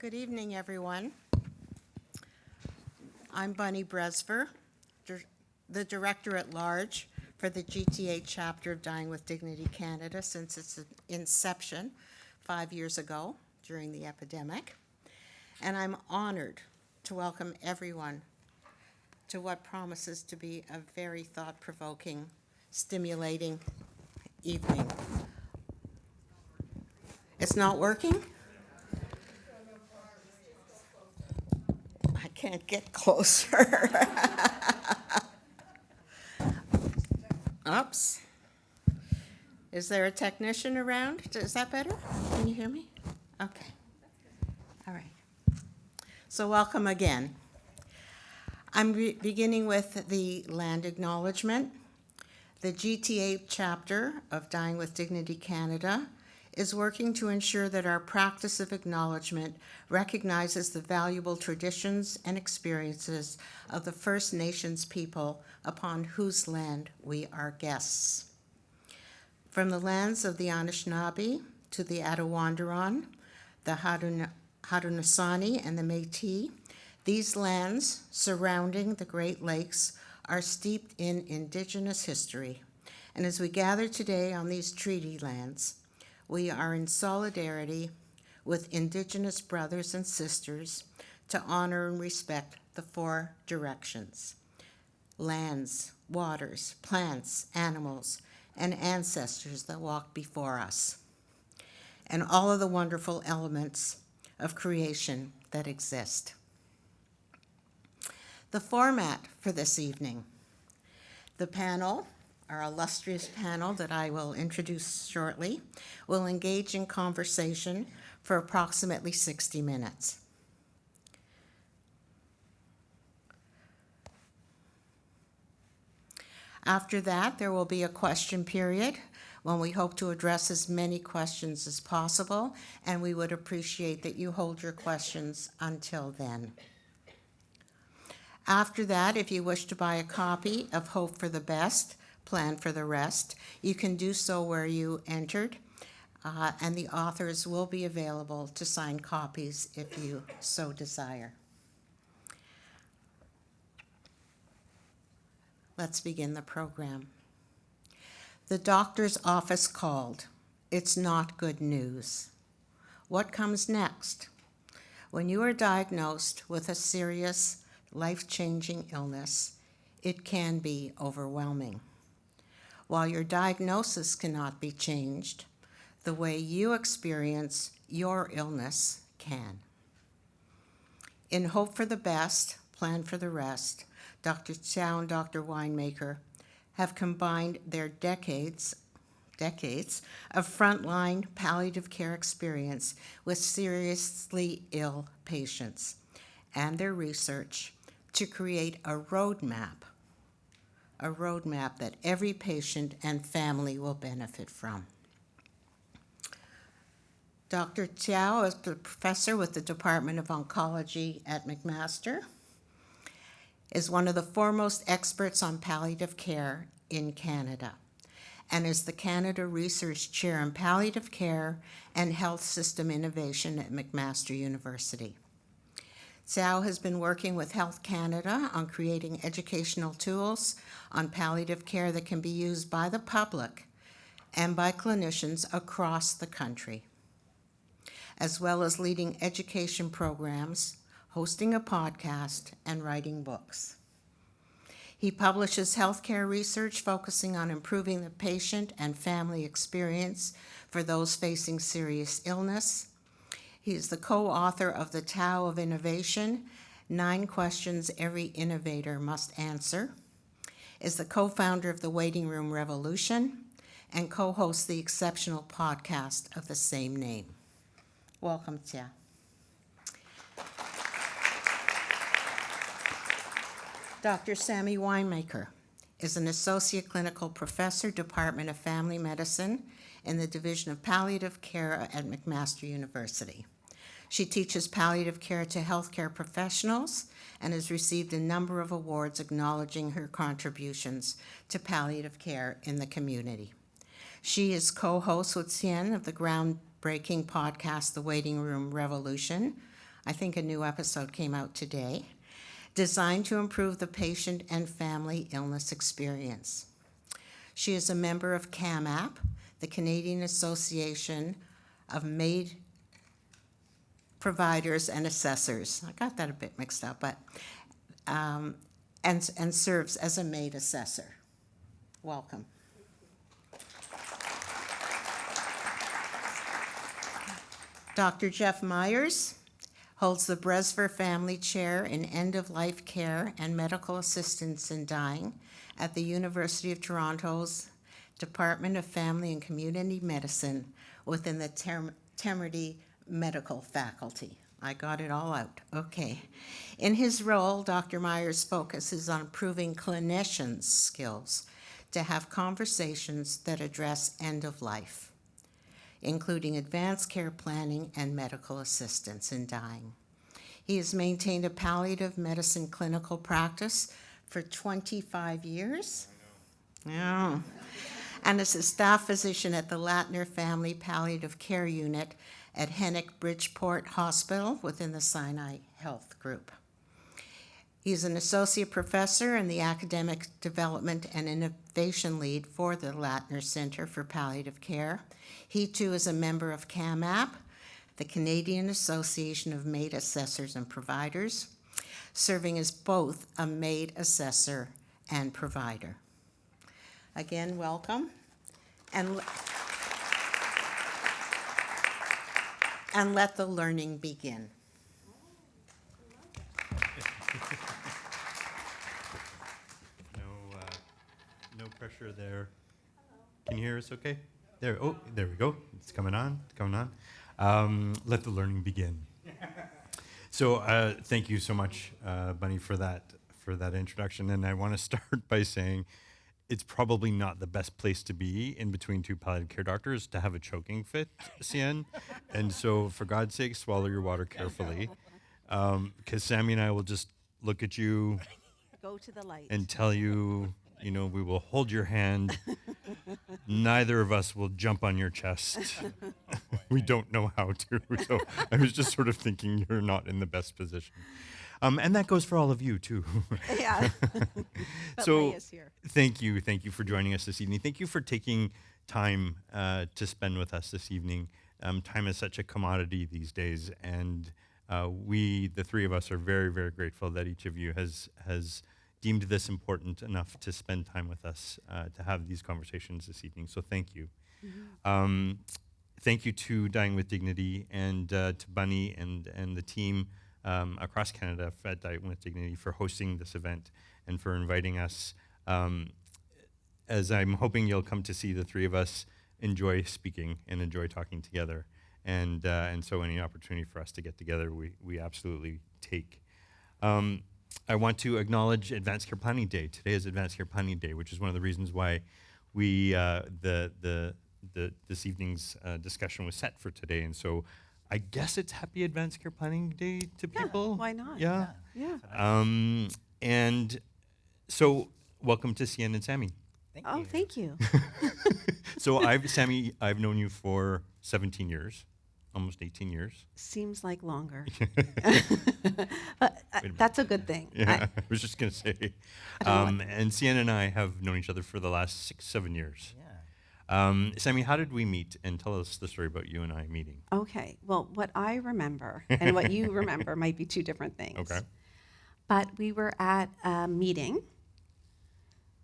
Good evening, everyone. I'm Bunny Bresver, the Director-at-Large for the GTA chapter of Dying with Dignity Canada since its inception 5 years ago during the epidemic. And I'm honored to welcome everyone to what promises to be a very thought-provoking, stimulating evening. It's not working? I can't get closer. Oops. Is there a technician around? Is that better? Can you hear me? Okay. All right. So welcome again. I'm beginning with the land acknowledgement. The GTA chapter of Dying with Dignity Canada is working to ensure that our practice of acknowledgement recognizes the valuable traditions and experiences of the First Nations people upon whose land we are guests. From the lands of the Anishinaabe to the Attawandaron, the Haudenosaunee, and the Métis, these lands surrounding the Great Lakes are steeped in Indigenous history. And as we gather today on these treaty lands, we are in solidarity with Indigenous brothers and sisters to honor and respect the four directions: lands, waters, plants, animals, and ancestors that walk before us, and all of the wonderful elements of creation that exist. The format for this evening: the panel, our illustrious panel that I will introduce shortly, will engage in conversation for approximately 60 minutes. After that, there will be a question period when we hope to address as many questions as possible, and we would appreciate that you hold your questions until then. After that, if you wish to buy a copy of Hope for the Best, Plan for the Rest, you can do so where you entered, and the authors will be available to sign copies if you so desire. Let's begin the program. The doctor's office called. It's not good news. What comes next? When you are diagnosed with a serious, life-changing illness, it can be overwhelming. While your diagnosis cannot be changed, the way you experience your illness can. In Hope for the Best, Plan for the Rest, Dr. Seow and Dr. Winemaker have combined their decades of frontline palliative care experience with seriously ill patients and their research to create a roadmap that every patient and family will benefit from. Dr. Seow is a professor with the Department of Oncology at McMaster, is one of the foremost experts on palliative care in Canada, and is the Canada Research Chair in Palliative Care and Health System Innovation at McMaster University. Seow has been working with Health Canada on creating educational tools on palliative care that can be used by the public and by clinicians across the country, as well as leading education programs, hosting a podcast, and writing books. He publishes healthcare research focusing on improving the patient and family experience for those facing serious illness. He is the co-author of The Tao of Innovation, 9 Questions Every Innovator Must Answer, is the co-founder of the Waiting Room Revolution, and co-hosts the exceptional podcast of the same name. Welcome, Tia. Dr. Sammy Winemaker is an associate clinical professor, Department of Family Medicine, in the Division of Palliative Care at McMaster University. She teaches palliative care to healthcare professionals and has received a number of awards acknowledging her contributions to palliative care in the community. She is co-host with Hsien of the groundbreaking podcast, The Waiting Room Revolution, I think a new episode came out today, designed to improve the patient and family illness experience. She is a member of CAMAP, the Canadian Association of MAID Providers and Assessors. I got that a bit mixed up, but and serves as a MAID assessor. Welcome. Dr. Jeff Myers holds the Bresver Family Chair in End-of-Life Care and Medical Assistance in Dying at the University of Toronto's Department of Family and Community Medicine within the Temerity Medical Faculty. I got it all out. Okay. In his role, Dr. Myers focuses on improving clinicians' skills to have conversations that address end of life, including advanced care planning and medical assistance in dying. He has maintained a palliative medicine clinical practice for 25 years. Yeah. And is a staff physician at the Latner Family Palliative Care Unit at Hennick Bridgeport Hospital within the Sinai Health Group. He's an associate professor and the academic development and innovation lead for the Latner Center for Palliative Care. He too is a member of CAMAP, the Canadian Association of MAID Assessors and Providers, serving as both a MAID assessor and provider. Again, welcome. And let the learning begin. No pressure there. Can you hear us okay? There we go. It's coming on. Let the learning begin. So thank you so much, Bunny, for that introduction. And I want to start by saying it's probably not the best place to be in between two palliative care doctors to have a choking fit, Hsien. And so for God's sake, swallow your water carefully. Because Sammy and I will just look at you, go to the light, and tell you, we will hold your hand. Neither of us will jump on your chest. We don't know how to. So I was just sort of thinking you're not in the best position. And that goes for all of you, too. Yeah. So Ray is here. Thank you for joining us this evening. Thank you for taking time to spend with us this evening. Time is such a commodity these days, and we, the three of us, are very, very grateful that each of you has deemed this important enough to spend time with us to have these conversations this evening. So thank you. Mm-hmm. Thank you to Dying with Dignity and to Bunny and the team across Canada at Dying with Dignity for hosting this event and for inviting us. As I'm hoping you'll come to see, the three of us enjoy speaking and enjoy talking together. And so any opportunity for us to get together, we absolutely take. I want to acknowledge Advanced Care Planning Day. Today is Advanced Care Planning Day, which is one of the reasons why we this evening's discussion was set for today. And so I guess it's Happy Advanced Care Planning Day to people. Why not? Yeah. And so welcome to Hsien and Sammy. Thank you. So Sammy, I've known you for 17 years. Almost 18 years. Seems like longer. That's a good thing. Yeah, I was just going to say. And Hsien and I have known each other for the last 6-7 years. Yeah. Sammy, how did we meet? And tell us the story about you and I meeting. Okay. Well, what I remember and what you remember might be two different things. Okay. But we were at a meeting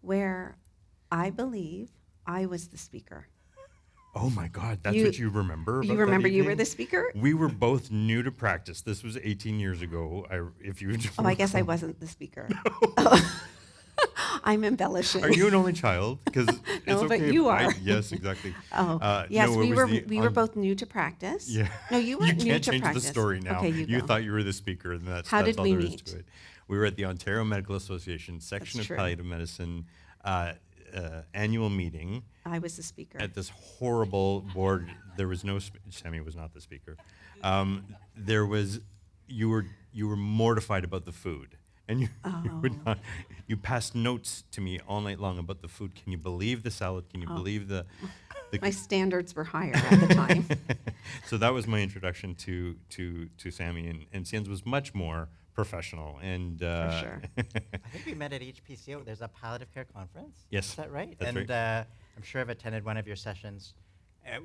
where I believe I was the speaker. Oh my God, that's what you remember? You remember you were the speaker? We were both new to practice. This was 18 years ago. I guess I wasn't the speaker. I'm embellishing. Are you an only child? Because No, it's okay but you are. Yes, exactly. Yes, no, we were both new to practice. Yeah. No, you weren't new to practice. You can't change the story now. Okay, you thought you were the speaker, and that's How all did we there is meet? to it. We were at the Ontario Medical Association section That's of true. palliative medicine annual meeting. I was the speaker. At this horrible board. There was no Sammy was not the speaker. There was you were mortified about the food, and you passed notes to me all night long about the food. Can you believe the salad? Can you believe the My standards were higher at the time. So that was my introduction to Sammy, and Hsien's was much more professional and For sure. I think we met at HPCO. There's a palliative care conference. Yes, Is that right? that's and right. I'm sure I've attended one of your sessions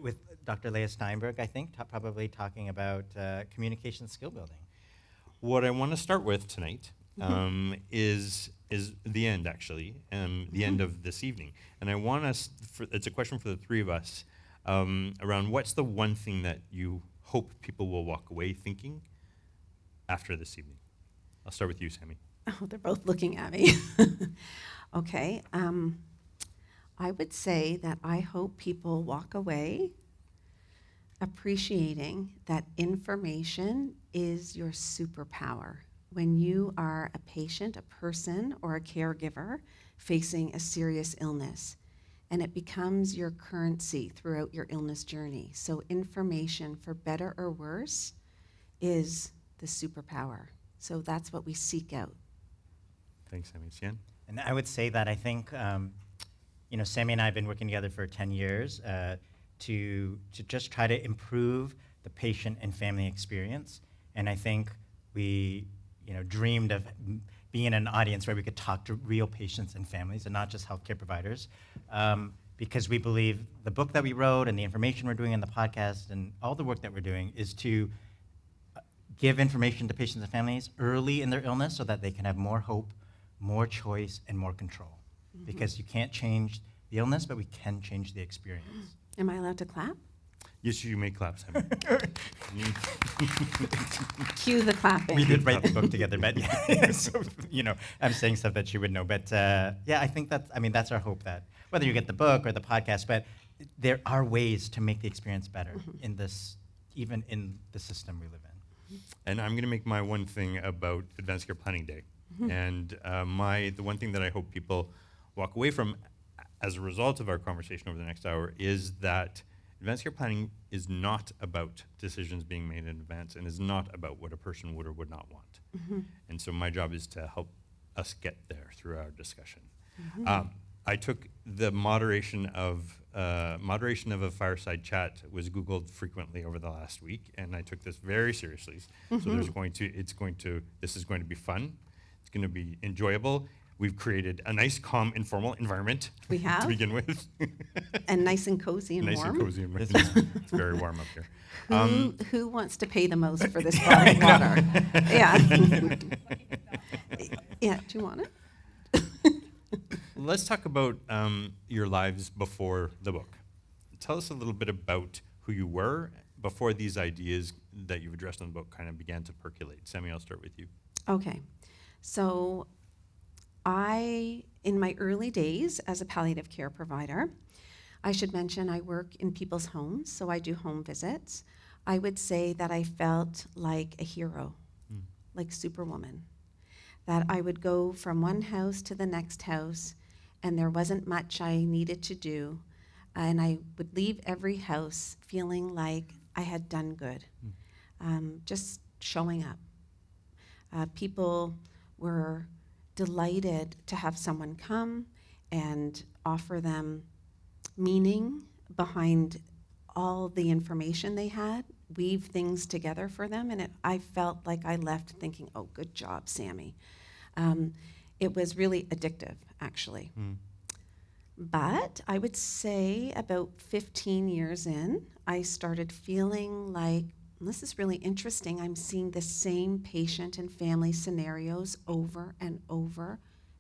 with Dr. Leah Steinberg, I think, probably talking about communication skill building. What I want to start with tonight is the end, actually, the end of this evening. And I want us, it's a question for the three of us, around what's the one thing that you hope people will walk away thinking after this evening? I'll start with you, Sammy. Oh, they're both looking at me. Okay. I would say that I hope people walk away appreciating that information is your superpower. When you are a patient, a person, or a caregiver facing a serious illness, and it becomes your currency throughout your illness journey. So information, for better or worse, is the superpower. So that's what we seek out. Thanks, Sammy. Hsien? And I would say that I think, Sammy and I have been working together for 10 years to just try to improve the patient and family experience. And I think we, dreamed of being in an audience where we could talk to real patients and families and not just healthcare providers. Because we believe the book that we wrote and the information we're doing in the podcast and all the work that we're doing is to give information to patients and families early in their illness so that they can have more hope, more choice, and more control. Mm-hmm. Because you can't change the illness, but we can change the experience. Am I allowed to clap? Yes, you may clap, Sammy. Cue the clapping. We did write the book together, but so, I'm saying stuff that she would know. But I think that's our hope, that whether you get the book or the podcast, but there are ways to make the experience better in this, even in the system we live in. And I'm going to make my one thing about Advanced Care Planning Day. And the one thing that I hope people walk away from as a result of our conversation over the next hour is that advanced care planning is not about decisions being made in advance and is not about what a person would or would not want. And so my job is to help us get there through our discussion. I took the moderation of a fireside chat was Googled frequently over the last week, and I took this very seriously. So this is going to be fun. It's going to be enjoyable. We've created a nice, calm, informal environment We have. to begin with. And nice and cozy and Nice warm. and cozy. And it's very warm up here. Who wants to pay the most for this bottle of water? Yeah. Yeah, do you want it? Let's talk about your lives before the book. Tell us a little bit about who you were before these ideas that you've addressed in the book kind of began to percolate. Sammy, I'll start with you. Okay. So in my early days as a palliative care provider, I should mention I work in people's homes, so I do home visits. I would say that I felt like a hero, like Superwoman, that I would go from one house to the next house, and there wasn't much I needed to do, and I would leave every house feeling like I had done good, just showing up. People were delighted to have someone come and offer them meaning behind all the information they had, weave things together for them, and I felt like I left thinking, oh, good job, Sammy. It was really addictive, actually. But I would say about 15 years in, I started feeling like, this is really interesting. I'm seeing the same patient and family scenarios over and over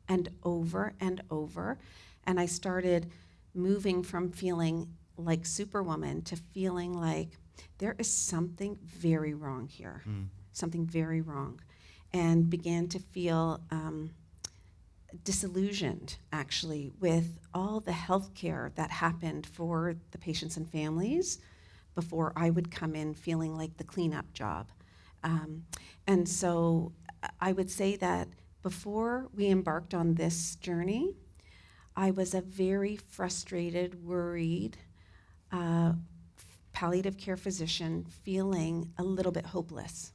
and over and over. And I started moving from feeling like Superwoman to feeling like there is something very wrong here, something very wrong, and began to feel disillusioned, actually, with all the health care that happened for the patients and families before I would come in feeling like the cleanup job. And so I would say that before we embarked on this journey, I was a very frustrated, worried palliative care physician feeling a little bit hopeless.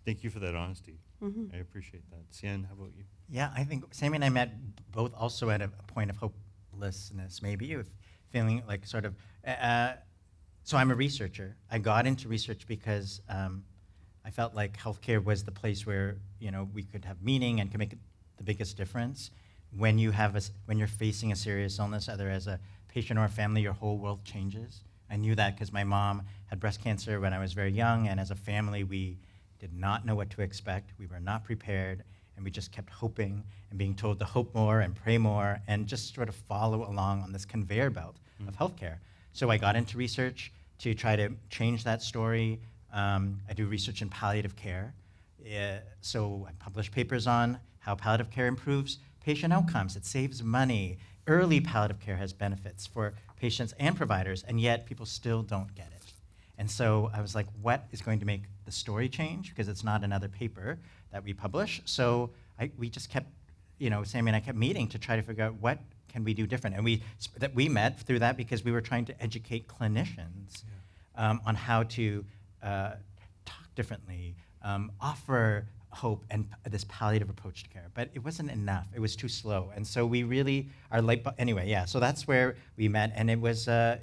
Thank you for that honesty. I appreciate that. Hsien, how about you? Yeah, I think Sammy and I met both also at a point of hopelessness, maybe, if feeling like sort of. So I'm a researcher. I got into research because I felt like healthcare was the place where we could have meaning and can make the biggest difference. When when you're facing a serious illness, either as a patient or a family, your whole world changes. I knew that because my mom had breast cancer when I was very young, and as a family, we did not know what to expect. We were not prepared, and we just kept hoping and being told to hope more and pray more and just sort of follow along on this conveyor belt of healthcare. So I got into research to try to change that story. I do research in palliative care. So I publish papers on how palliative care improves patient outcomes. It saves money. Early palliative care has benefits for patients and providers, and yet people still don't get it. And so I was like, what is going to make the story change? Because it's not another paper that we publish. So we just kept, Sammy and I kept meeting to try to figure out what can we do different. And we met through that because we were trying to educate clinicians on how to talk differently, offer hope and this palliative approach to care. But it wasn't enough. It was too slow. And so we really, so that's where we met. And it was a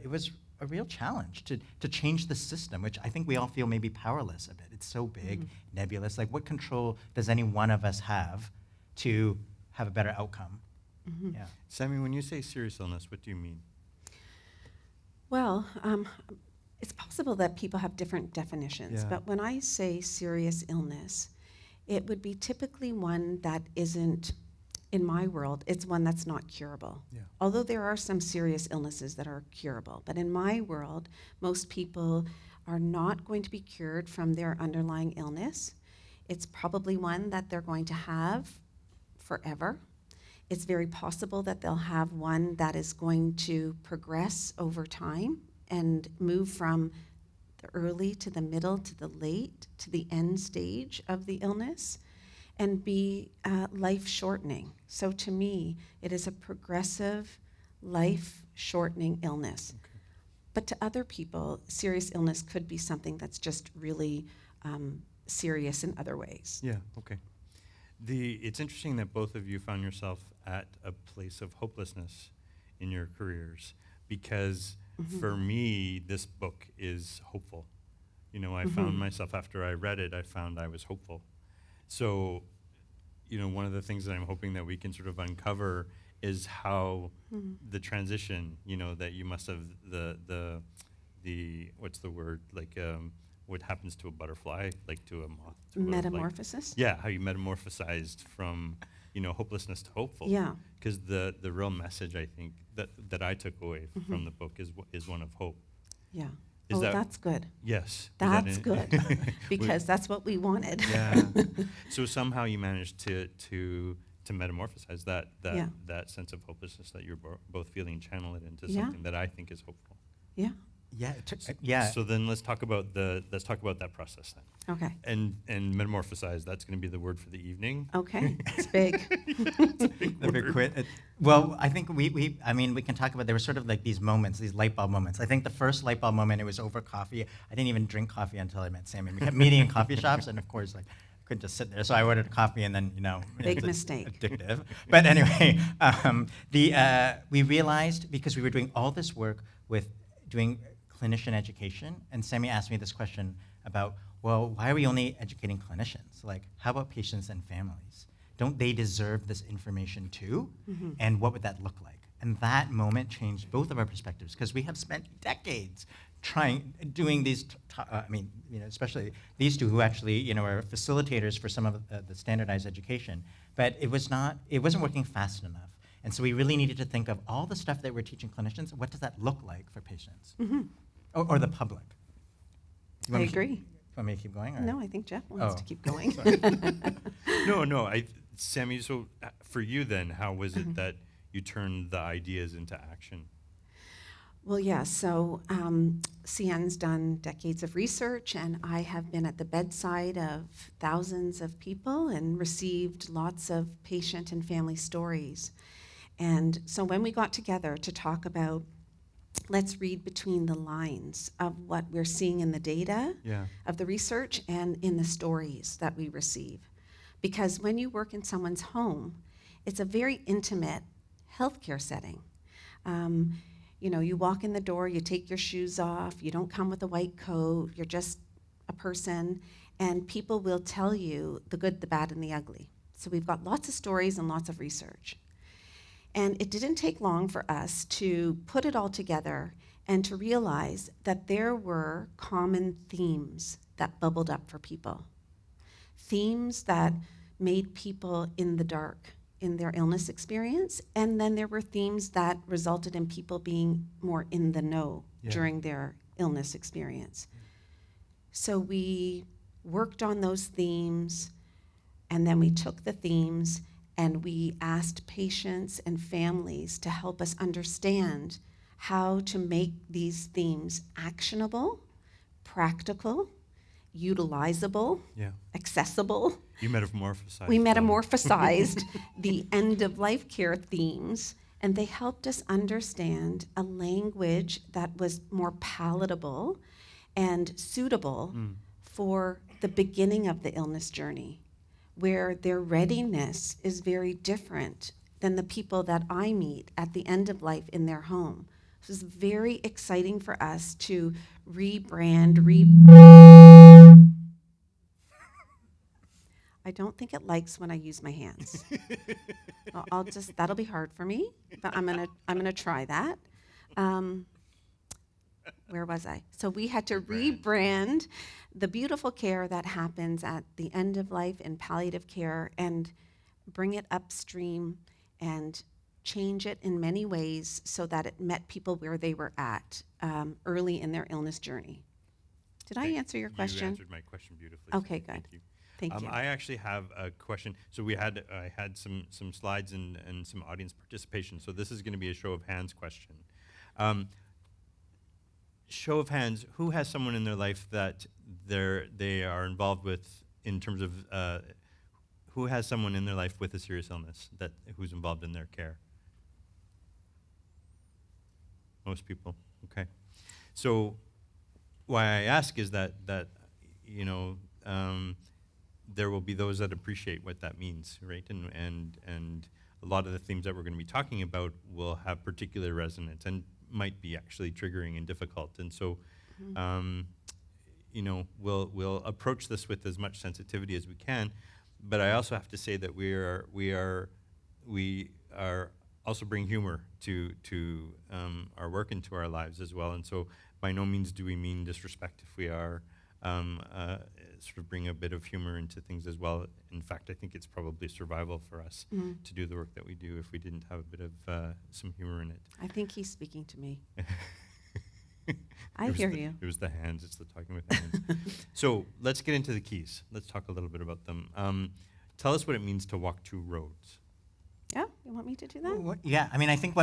real challenge to change the system, which I think we all feel maybe powerless of it. It's so big, nebulous. Like, what control does any one of us have to have a better outcome? Yeah. Sammy, when you say serious illness, what do you mean? Well, it's possible that people have different definitions, Yeah. but when I say serious illness, it would be typically one that isn't, in my world, it's one that's not curable. Yeah. Although there are some serious illnesses that are curable, but in my world, most people are not going to be cured from their underlying illness. It's probably one that they're going to have forever. It's very possible that they'll have one that is going to progress over time and move from the early to the middle to the late to the end stage of the illness and be life-shortening. So to me, it is a progressive, life-shortening illness. Okay. But to other people, serious illness could be something that's just really serious in other ways. Yeah, okay. It's interesting that both of you found yourself at a place of hopelessness in your careers, because for me, this book is hopeful. I found myself, after I read it, I found I was hopeful. So, one of the things that I'm hoping that we can sort of uncover is how the transition, that you must have, the what's the word, like, what happens to a butterfly, like to a moth? To Metamorphosis? yeah, how you metamorphosized from, hopelessness to hopeful. Yeah. Because the real message, I think, that I took away from the book is one of hope. Yeah. Is that- that's good. Yes. Is That's that good, because that's what we wanted. Yeah. So somehow you managed to metamorphosize that Yeah. that sense of hopelessness that you're both feeling, channel it into Yeah. something that I think is hopeful. Yeah. Yeah. So then let's talk about that process then. Okay. And metamorphosize, that's going to be the word for the evening. Okay. It's big. Well, I think we can talk about, there were sort of like these moments, these light bulb moments. I think the first light bulb moment, it was over coffee. I didn't even drink coffee until I met Sammy. We kept meeting in coffee shops, and of course, like, I couldn't just sit there. So I ordered a coffee, and then, Big it's mistake. addictive. But anyway, we realized, because we were doing all this work with doing clinician education, and Sammy asked me this question about, well, why are we only educating clinicians? Like, how about patients and families? Don't they deserve this information too? And what would that look like? And that moment changed both of our perspectives, because we have spent decades doing these, especially these two who actually, are facilitators for some of the standardized education. But it wasn't working fast enough. And so we really needed to think of all the stuff that we're teaching clinicians, what does that look like for patients? Or the public? I agree. Want me to keep going? Or? No, I think Jeff wants Oh. to keep going. No, Sammy, so for you then, how was it that you turned the ideas into action? Well, yeah, so Hsien's done decades of research, and I have been at the bedside of thousands of people and received lots of patient and family stories. And so when we got together to talk about, let's read between the lines of what we're seeing in the data of the research and in the stories that we receive. Because when you work in someone's home, it's a very intimate healthcare setting. You know, you walk in the door, you take your shoes off, you don't come with a white coat, you're just a person, and people will tell you the good, the bad, and the ugly. So we've got lots of stories and lots of research. And it didn't take long for us to put it all together and to realize that there were common themes that bubbled up for people. Themes that made people in the dark in their illness experience, and then there were themes that resulted in people being more in the know during their illness experience. So we worked on those themes, and then we took the themes and we asked patients and families to help us understand how to make these themes actionable, practical, utilizable, accessible. You metamorphosized. We them. metamorphosized the end-of-life care themes, and they helped us understand a language that was more palatable and suitable for the beginning of the illness journey, where their readiness is very different than the people that I meet at the end of life in their home. So it's very exciting for us to rebrand, I don't think it likes when I use my hands. I'll just, that'll be hard for me, but I'm gonna try that. Where was I? So we had to rebrand the beautiful care that happens at the end of life in palliative care and bring it upstream and change it in many ways so that it met people where they were at early in their illness journey. Did I answer your question? You answered my question beautifully. Okay, so good. Thank you. Thank you. I actually have a question. So I had some slides and some audience participation. So this is going to be a show of hands question. Show of hands, who has someone in their life that they are involved with in terms of who has someone in their life with a serious illness who's involved in their care? Most people. Okay. So why I ask is that you know. There will be those that appreciate what that means, right? And a lot of the themes that we're going to be talking about will have particular resonance and might be actually triggering and difficult. And so, you know, we'll approach this with as much sensitivity as we can. But I also have to say that we are also bring humor to our work and to our lives as well. And so, by no means do we mean disrespect if we are. Sort of bring a bit of humor into things as well. In fact, I think it's probably survival for us to do the work that we do if we didn't have a bit of some humor in it. I think he's speaking to me. I hear you. It was the hands. It's the talking with the hands. So let's get into the keys. Let's talk a little bit about them. Tell us what it means to walk two roads. Yeah, you want me to do that? Yeah, I mean, I think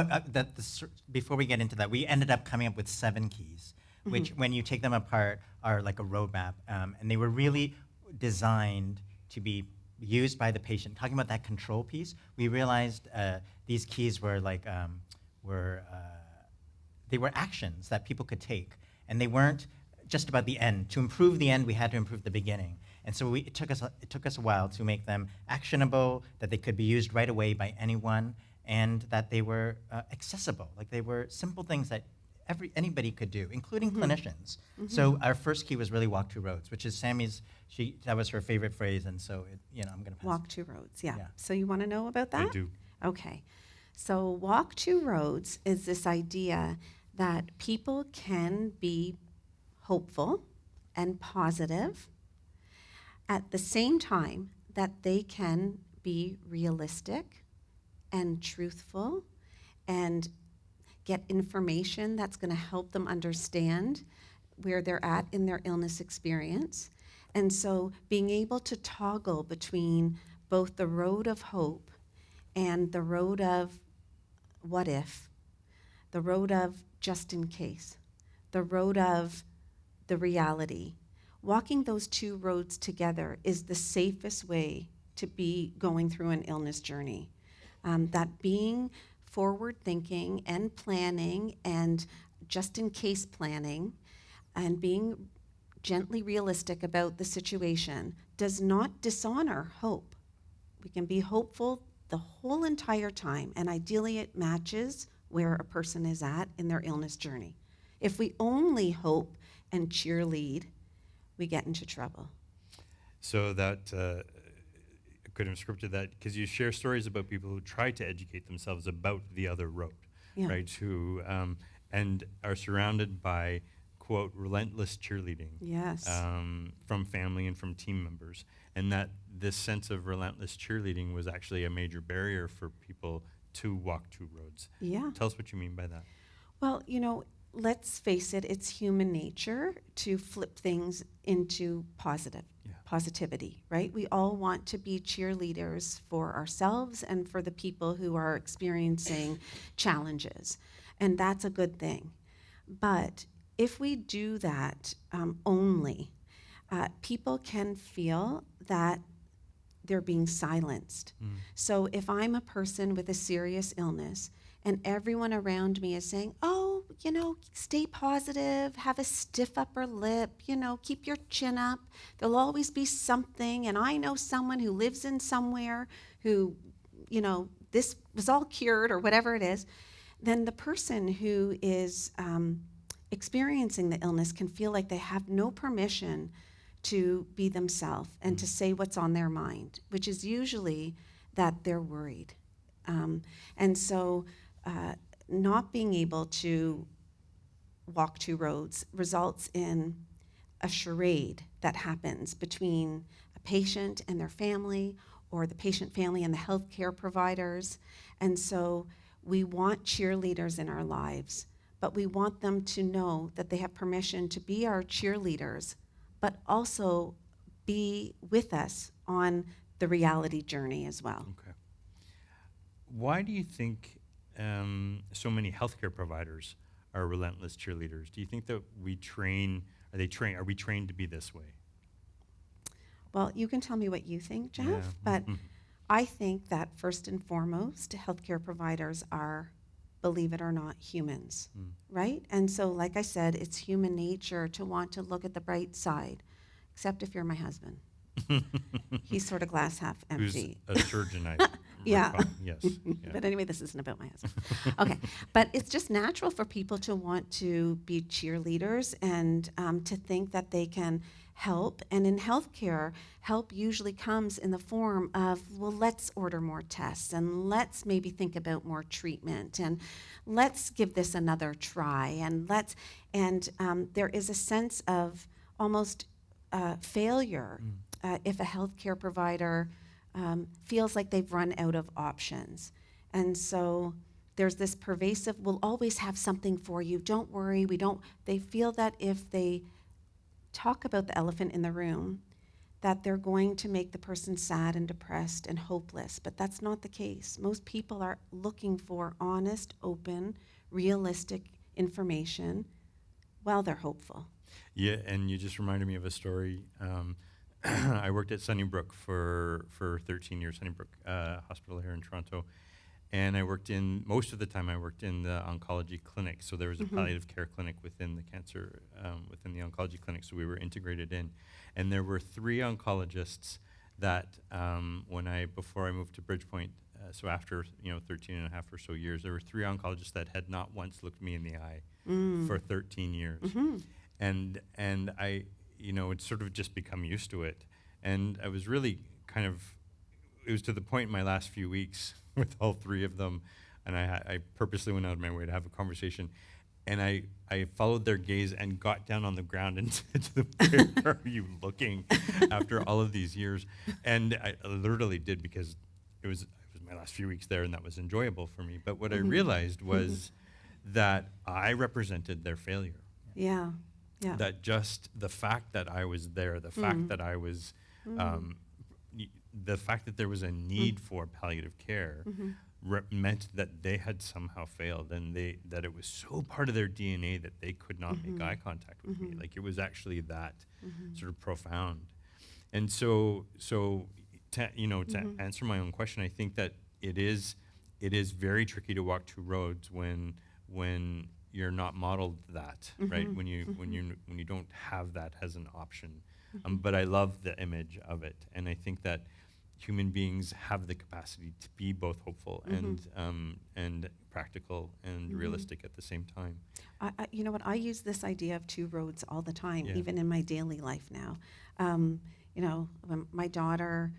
before we get into that, we ended up coming up with 7 keys, which, when you take them apart, are like a roadmap, and they were really designed to be used by the patient. Talking about that control piece, we realized these keys were like they were actions that people could take, and they weren't just about the end. To improve the end, we had to improve the beginning, and so it took us a while to make them actionable, that they could be used right away by anyone, and that they were accessible. Like they were simple things that anybody could do, including clinicians. So our first key was really walk two roads, which is Sammy's. That was her favorite phrase, and so I'm going to pass. Walk two roads, yeah. So you want to know about that? I do. Okay. So walk two roads is this idea that people can be hopeful and positive at the same time that they can be realistic and truthful and get information that's going to help them understand where they're at in their illness experience. And so being able to toggle between both the road of hope and the road of what if, the road of just in case, the road of the reality. Walking those two roads together is the safest way to be going through an illness journey. That being forward thinking and planning and just in case planning and being gently realistic about the situation does not dishonor hope. We can be hopeful the whole entire time, and ideally it matches where a person is at in their illness journey. If we only hope and cheerlead, we get into trouble. So that I could have scripted that because you share stories about people who try to educate themselves about the other road, Yeah. right? Who and are surrounded by, quote, relentless cheerleading. Yes. From family and from team members, and that this sense of relentless cheerleading was actually a major barrier for people to walk two roads. Yeah. Tell us what you mean by that. Well, let's face it, it's human nature to flip things into positivity, right? We all want to be cheerleaders for ourselves and for the people who are experiencing challenges, and that's a good thing. But if we do that only, people can feel that they're being silenced. So if I'm a person with a serious illness and everyone around me is saying, oh, stay positive, have a stiff upper lip, keep your chin up, there'll always be something, and I know someone who lives in somewhere who, this was all cured or whatever it is, then the person who is experiencing the illness can feel like they have no permission to be themselves and to say what's on their mind, which is usually that they're worried. And so not being able to walk two roads results in a charade that happens between a patient and their family, or the patient family and the healthcare providers. And so we want cheerleaders in our lives, but we want them to know that they have permission to be our cheerleaders, but also be with us on the reality journey as well. Okay. Why do you think so many healthcare providers are relentless cheerleaders? Do you think that we are we trained to be this way? Well, you can tell me what you think, Jeff, Yeah. but I think that first and foremost, healthcare providers are, believe it or not, humans, right? And so, like I said, it's human nature to want to look at the bright side, except if you're my husband. He's sort of glass half empty. Who's a surgeon, I Yeah. recall. Yes. Yeah. But anyway, this isn't about my husband. Okay, but it's just natural for people to want to be cheerleaders and to think that they can help. And in healthcare, help usually comes in the form of, well, let's order more tests and let's maybe think about more treatment and let's give this another try and there is a sense of almost failure if a healthcare provider feels like they've run out of options. And so there's this pervasive, we'll always have something for you, don't worry, they feel that if they talk about the elephant in the room, that they're going to make the person sad and depressed and hopeless, but that's not the case. Most people are looking for honest, open, realistic information while they're hopeful. Yeah, and you just reminded me of a story. I worked at Sunnybrook for 13 years, Sunnybrook Hospital here in Toronto. And most of the time I worked in the oncology clinic. So there was a palliative care clinic within the within the oncology clinic. So we were integrated in. And there were 3 oncologists that before I moved to Bridgepoint, so after 13 and a half or so years, there were 3 oncologists that had not once looked me in the eye for 13 years. And I, had sort of just become used to it. And I was really it was to the point in my last few weeks with all 3 of them, and I purposely went out of my way to have a conversation, and I followed their gaze and got down on the ground and said to them, where are you looking after all of these years? And I literally did, because it was my last few weeks there, and that was enjoyable for me. But what I realized was that I represented their failure. Yeah. That just the fact that I was there, the fact that I was, the fact that there was a need for palliative care meant that they had somehow failed, and that it was so part of their DNA that they could not make eye contact with me. Like, it was actually that sort of profound. And so to answer my own question, I think that it is very tricky to walk two roads when you're not modeled that, right? When you don't have that as an option. But I love the image of it, and I think that human beings have the capacity to be both hopeful and practical and realistic at the same time. You know what? I use this idea of two roads all the time, Yeah. even in my daily life now. You know, when my daughter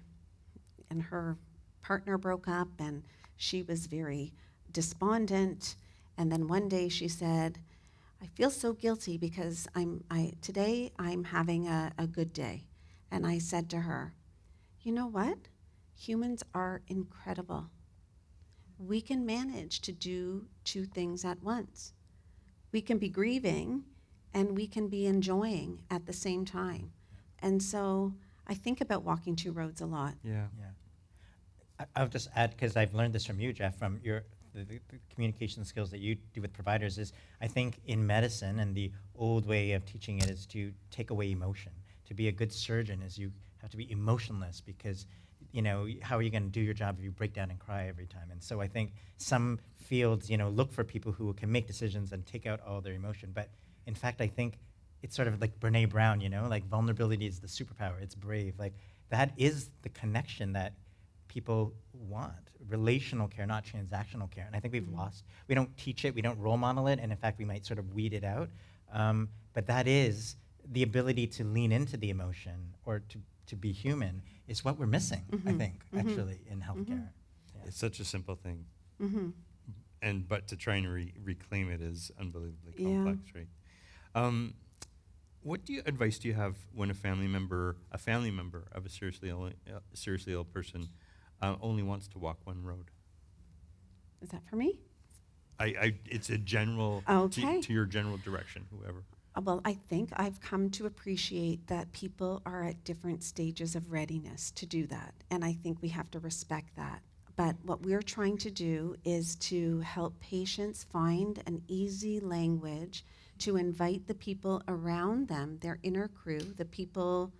and her partner broke up, and she was very despondent. And then one day she said, "I feel so guilty because today I'm having a good day." And I said to her, "You know what? Humans are incredible. We can manage to do two things at once. We can be grieving and we can be enjoying at the same time." And so I think about walking two roads a lot. Yeah. Yeah. I'll just add, because I've learned this from you, Jeff, from the communication skills that you do with providers, is I think in medicine, and the old way of teaching it is to take away emotion. To be a good surgeon is you have to be emotionless, because how are you going to do your job if you break down and cry every time? And so I think some fields, look for people who can make decisions and take out all their emotion. But in fact, I think it's sort of like Brene Brown, like vulnerability is the superpower. It's brave. Like that is the connection that people want. Relational care, not transactional care. And I think we've lost. We don't teach it. We don't role model it. And in fact, we might sort of weed it out. But that is the ability to lean into the emotion, or to be human, is what we're missing, I think, actually, in healthcare. Yeah. It's such a simple thing. But to try and reclaim it is unbelievably complex, right? What advice do you have when a family member of a seriously ill person only wants to walk one road? Is that for me? It's a general Okay. to your general direction, whoever. Well, I think I've come to appreciate that people are at different stages of readiness to do that, and I think we have to respect that. But what we're trying to do is to help patients find an easy language to invite the people around them, their inner crew, the people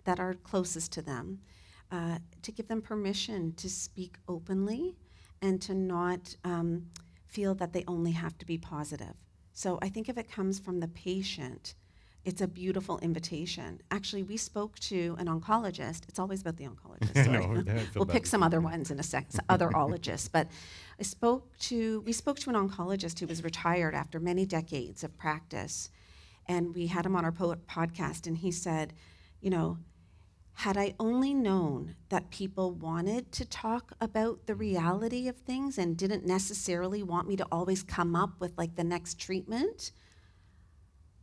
that are closest to them, to give them permission to speak openly and to not feel that they only have to be positive. So I think if it comes from the patient, it's a beautiful invitation. Actually, we spoke to an oncologist. It's always about the oncologist. Sorry. No, I feel We'll bad pick for some other ones in a sec, other ologists. But we spoke to an oncologist who was retired after many decades of practice, and we had him on our podcast, and he said, had I only known that people wanted to talk about the reality of things and didn't necessarily want me to always come up with like the next treatment,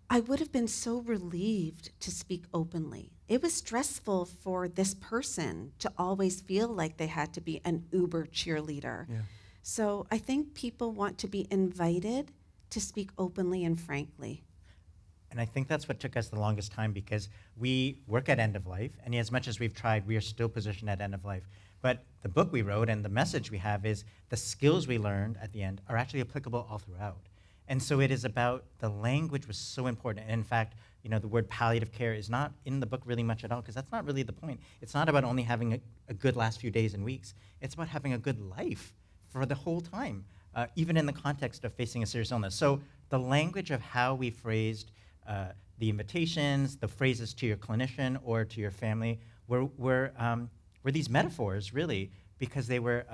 I would have been so relieved to speak openly. It was stressful for this person to always feel like they had to be an uber cheerleader. Yeah. So I think people want to be invited to speak openly and frankly. And I think that's what took us the longest time, because we work at end of life, and as much as we've tried, we are still positioned at end of life. But the book we wrote and the message we have is the skills we learned at the end are actually applicable all throughout. And so it is about the language was so important. And in fact, the word palliative care is not in the book really much at all, because that's not really the point. It's not about only having a good last few days and weeks. It's about having a good life for the whole time, even in the context of facing a serious illness. So the language of how we phrased the invitations, the phrases to your clinician or to your family were these metaphors, really, because they were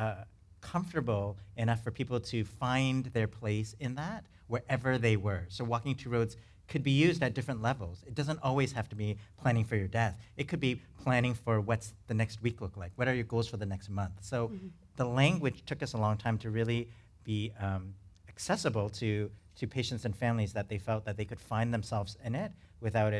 comfortable enough for people to find their place in that wherever they were. So walking two roads could be used at different levels. It doesn't always have to be planning for your death. It could be planning for what's the next week look like. What are your goals for the next month? So the language took us a long time to really be accessible to patients and families, that they felt that they could find themselves in it without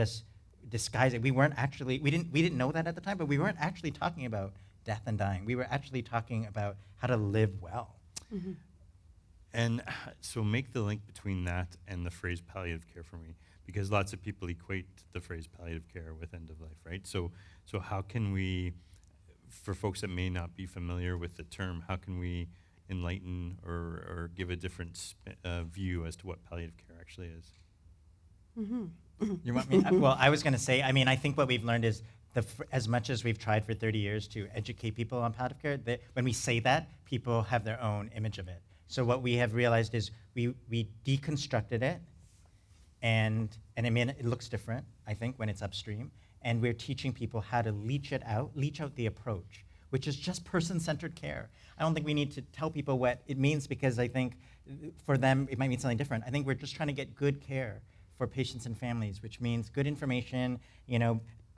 us disguising. We didn't know that at the time, but we weren't actually talking about death and dying. We were actually talking about how to live well. Mm-hmm. And so make the link between that and the phrase palliative care for me, because lots of people equate the phrase palliative care with end of life, right? So how can we, for folks that may not be familiar with the term, how can we enlighten or give a different view as to what palliative care actually is? You want me? Well, I was going to say, I think what we've learned is as much as we've tried for 30 years to educate people on palliative care, when we say that, people have their own image of it. So what we have realized is we deconstructed it, and it looks different, I think, when it's upstream. and we're teaching people how to leach out the approach, which is just person-centered care. I don't think we need to tell people what it means, because I think for them it might mean something different. I think we're just trying to get good care for patients and families, which means good information,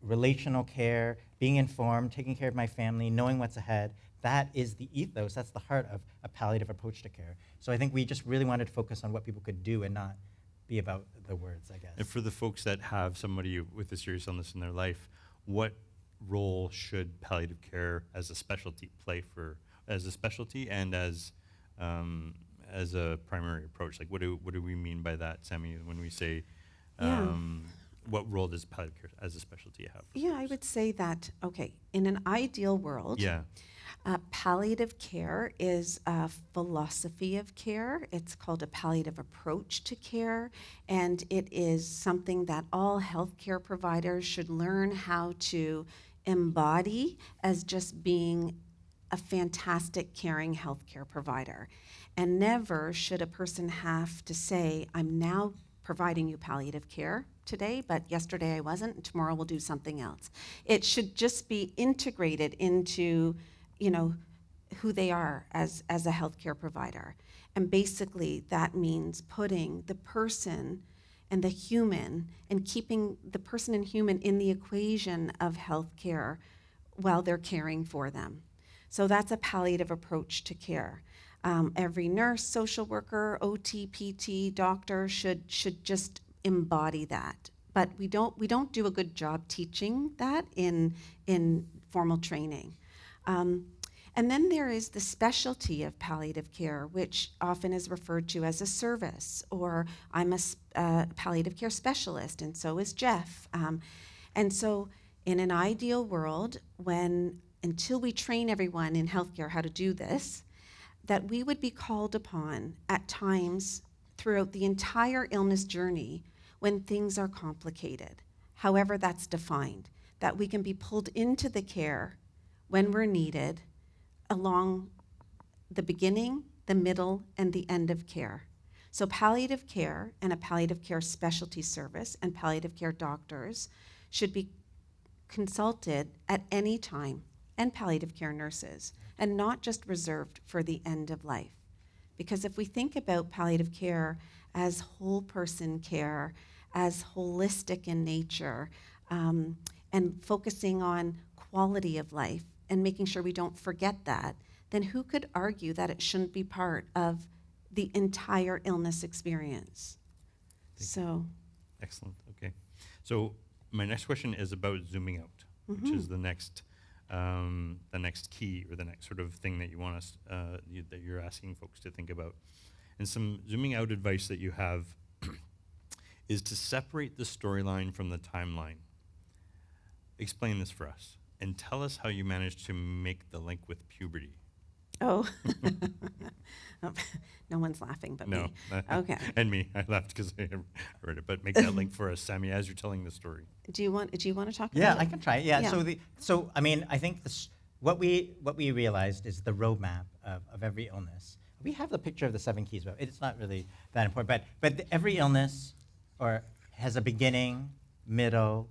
relational care, being informed, taking care of my family, knowing what's ahead. That is the ethos, that's the heart of a palliative approach to care. So I think we just really wanted to focus on what people could do and not be about the words, I guess. And for the folks that have somebody with a serious illness in their life, what role should palliative care as a specialty play as a specialty and as a primary approach? Like, what do we mean by that, Sammy, when we say, what role does palliative care as a specialty have? Yeah, I would say that, okay, in an ideal world, Yeah. Palliative care is a philosophy of care. It's called a palliative approach to care, and it is something that all healthcare providers should learn how to embody as just being a fantastic, caring healthcare provider. And never should a person have to say, I'm now providing you palliative care today, but yesterday I wasn't, and tomorrow we'll do something else. It should just be integrated into who they are as a healthcare provider. And basically that means putting the person and the human and keeping the person and human in the equation of healthcare while they're caring for them. So that's a palliative approach to care. Every nurse, social worker, OT, PT, doctor should just embody that. But we don't do a good job teaching that in formal training. And then there is the specialty of palliative care, which often is referred to as a service, or I'm a palliative care specialist, and so is Jeff. And so in an ideal world, until we train everyone in healthcare how to do this, that we would be called upon at times throughout the entire illness journey when things are complicated, however that's defined, that we can be pulled into the care when we're needed along the beginning, the middle, and the end of care. So palliative care and a palliative care specialty service and palliative care doctors should be consulted at any time, and palliative care nurses, and not just reserved for the end of life. Because if we think about palliative care as whole person care, as holistic in nature, and focusing on quality of life, and making sure we don't forget that, then who could argue that it shouldn't be part of the entire illness experience? Excellent. Okay. So my next question is about zooming out, which is the next key, or the next sort of thing that you want us that you're asking folks to think about. And some zooming out advice that you have is to separate the storyline from the timeline. Explain this for us. And tell us how you managed to make the link with puberty. Oh, no one's laughing but No. me. Okay. And me. I laughed because I read it. But make that link for us, Sammy, as you're telling the story. Do you want to talk Yeah, about I it? can try. Yeah. Yeah. So I mean, I think what we realized is the roadmap of every illness. We have the picture of the 7 keys, but it's not really that important. But every illness has a beginning, middle,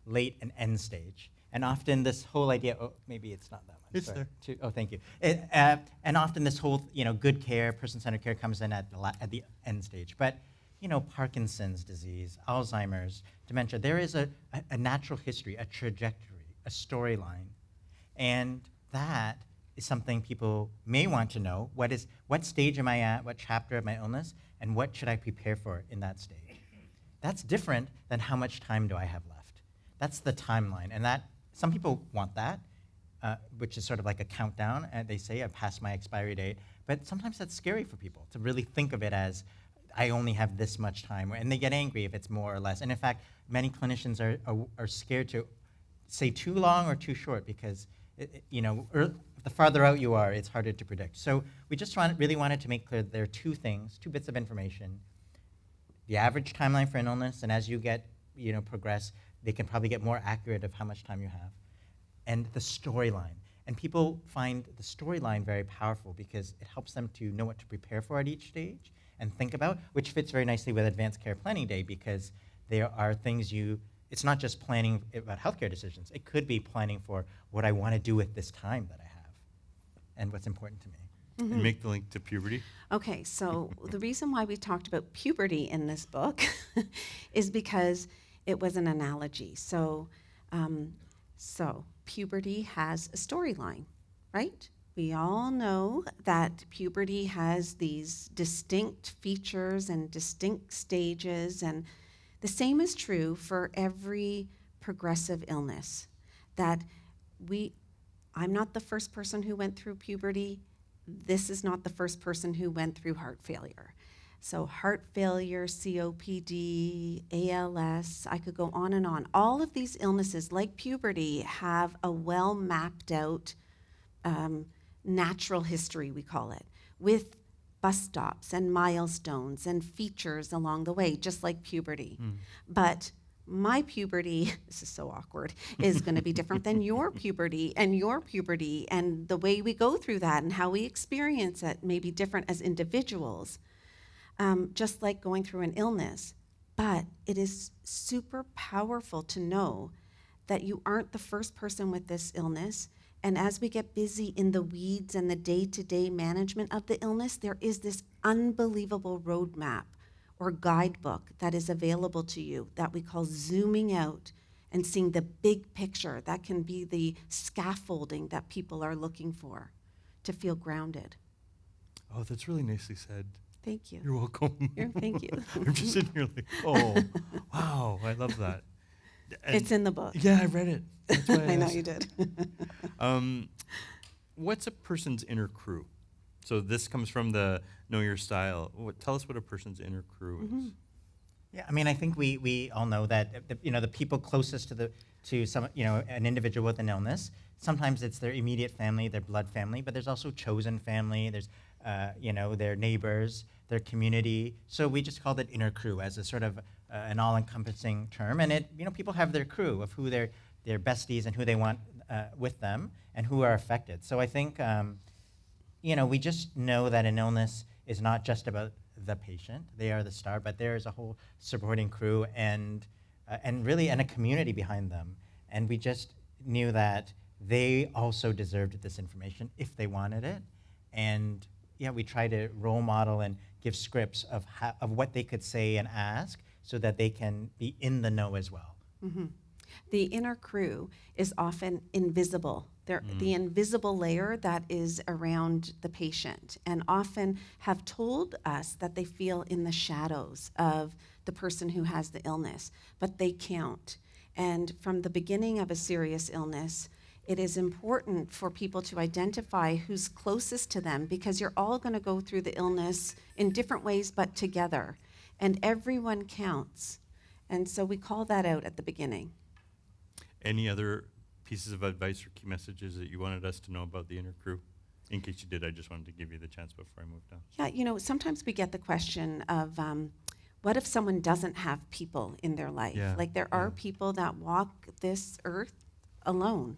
late, and end stage. And often this whole idea, maybe it's not that one. It's sorry. there. Oh, thank you. And often this whole, good care, person-centered care comes in at the end stage. But, Parkinson's disease, Alzheimer's, dementia, there is a natural history, a trajectory, a storyline. And that is something people may want to know. What stage am I at, what chapter of my illness, and what should I prepare for in that stage? That's different than how much time do I have left. That's the timeline, and that some people want that, which is sort of like a countdown, and they say, I've passed my expiry date, but sometimes that's scary for people to really think of it as, I only have this much time, and they get angry if it's more or less. And in fact, many clinicians are scared to say too long or too short, because the farther out you are, it's harder to predict. So we just really wanted to make clear that there are 2 things, 2 bits of information: the average timeline for an illness, and as you progress, they can probably get more accurate of how much time you have, and the storyline. And people find the storyline very powerful because it helps them to know what to prepare for at each stage and think about, which fits very nicely with Advanced Care Planning Day, because there are things you it's not just planning about healthcare decisions. It could be planning for what I want to do with this time that I have and what's important to me. And make the link to puberty. Okay, so the reason why we talked about puberty in this book is because it was an analogy. So puberty has a storyline, right? We all know that puberty has these distinct features and distinct stages, and the same is true for every progressive illness. That I'm not the first person who went through puberty. This is not the first person who went through heart failure. So heart failure, COPD, ALS, I could go on and on. All of these illnesses, like puberty, have a well mapped out natural history, we call it, with bus stops and milestones and features along the way, just like puberty. But my puberty, this is so awkward, is going to be different than your puberty, and the way we go through that and how we experience it may be different as individuals, just like going through an illness. But it is super powerful to know that you aren't the first person with this illness. And as we get busy in the weeds and the day-to-day management of the illness, there is this unbelievable roadmap or guidebook that is available to you that we call zooming out and seeing the big picture. That can be the scaffolding that people are looking for to feel grounded. Oh, that's really nicely said. Thank you. You're welcome. Thank you. I'm just sitting here like, oh, wow, I love that. And It's in the book. yeah, I read it. That's why I I know asked. you did. What's a person's inner crew? So this comes from the Know Your Style. Tell us what a person's inner crew is. Yeah, I mean, I think we all know that the people closest to some an individual with an illness. Sometimes it's their immediate family, their blood family, but there's also chosen family. There's their neighbors, their community. So we just call it inner crew as a sort of an all-encompassing term. And people have their crew of who their besties and who they want with them and who are affected. So I think we just know that an illness is not just about the patient. They are the star, but there is a whole supporting crew and a community behind them. And we just knew that they also deserved this information if they wanted it. And we try to role model and give scripts of what they could say and ask so that they can be in the know as well. Mm-hmm. The inner crew is often invisible. They're the invisible layer that is around the patient, and often have told us that they feel in the shadows of the person who has the illness, but they count. And from the beginning of a serious illness, it is important for people to identify who's closest to them, because you're all going to go through the illness in different ways, but together. And everyone counts. And so we call that out at the beginning. Any other pieces of advice or key messages that you wanted us to know about the inner crew? In case you did, I just wanted to give you the chance before I moved on. Yeah, sometimes we get the question of, what if someone doesn't have people in their life? Yeah, Like there are people that walk this earth alone.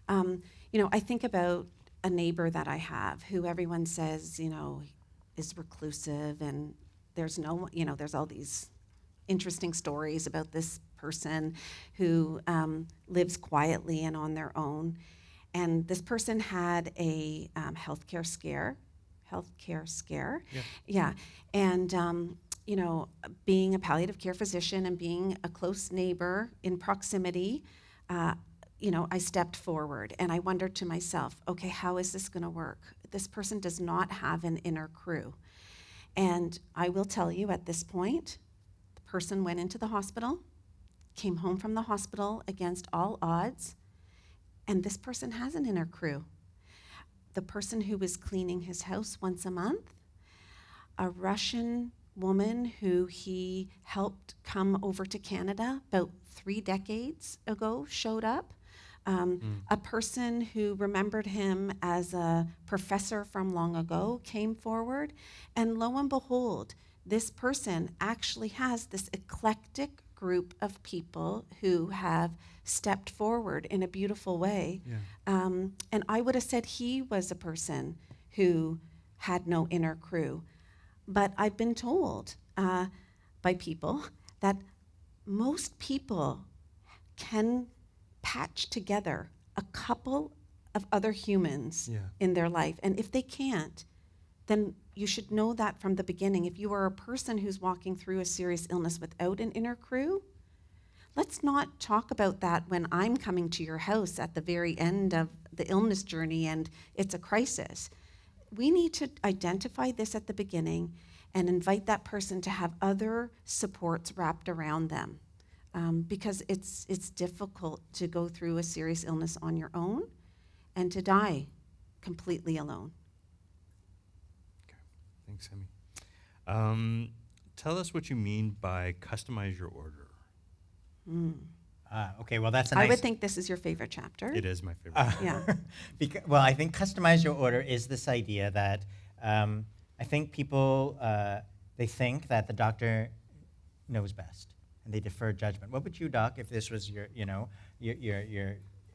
I think about a neighbor that I have who everyone says, is reclusive, and there's all these interesting stories about this person who lives quietly and on their own. And this person had a healthcare scare. Yeah. And, being a palliative care physician and being a close neighbor in proximity, I stepped forward and I wondered to myself, okay, how is this going to work? This person does not have an inner crew. And I will tell you at this point, the person went into the hospital, came home from the hospital against all odds, and this person has an inner crew. The person who was cleaning his house once a month, a Russian woman who he helped come over to Canada about 3 decades ago showed up. A person who remembered him as a professor from long ago came forward, and lo and behold, this person actually has this eclectic group of people who have stepped forward in a beautiful way. Yeah. And I would have said he was a person who had no inner crew. But I've been told by people that most people can patch together a couple of other humans Yeah. in their life. And if they can't, then you should know that from the beginning. If you are a person who's walking through a serious illness without an inner crew, let's not talk about that when I'm coming to your house at the very end of the illness journey and it's a crisis. We need to identify this at the beginning and invite that person to have other supports wrapped around them. Because it's difficult to go through a serious illness on your own and to die completely alone. Okay. Thanks, Sammy. Tell us what you mean by customize your order. Okay, well, that's a I nice... would think this is your favorite chapter. It is my favorite. Yeah. Well, I think customize your order is this idea that I think people, they think that the doctor knows best, and they defer judgment. What would you, doc, if this was your,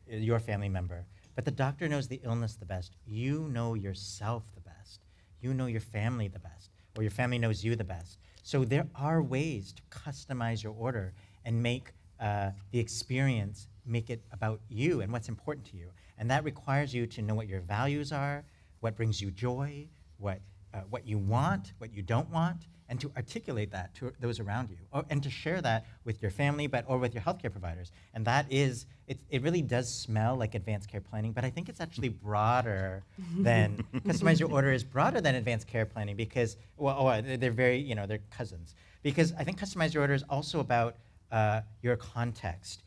your family member? But the doctor knows the illness the best. You know yourself the best. You know your family the best, or your family knows you the best. So there are ways to customize your order and make the experience, make it about you and what's important to you. And that requires you to know what your values are, what brings you joy, what you want, what you don't want, and to articulate that to those around you, and to share that with your family, or with your healthcare providers. And that is, it really does smell like advanced care planning, but I think it's actually broader than, customize your order is broader than advanced care planning because, they're very, they're cousins. Because I think customize your order is also about your context,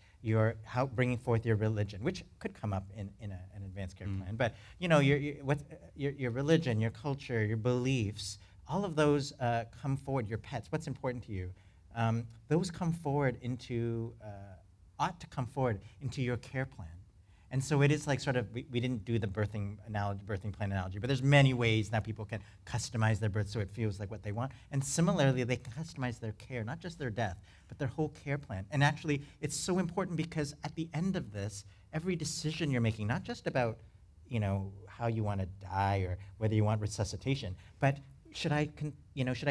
bringing forth your religion, which could come up in an advanced care plan. But your religion, your culture, your beliefs, all of those come forward. Your pets, what's important to you, those ought to come forward into your care plan. And so it is like sort of, we didn't do the birthing plan analogy, but there's many ways now people can customize their birth so it feels like what they want. And similarly, they can customize their care, not just their death, but their whole care plan. And actually, it's so important because at the end of this, every decision you're making, not just about, how you want to die or whether you want resuscitation, but should I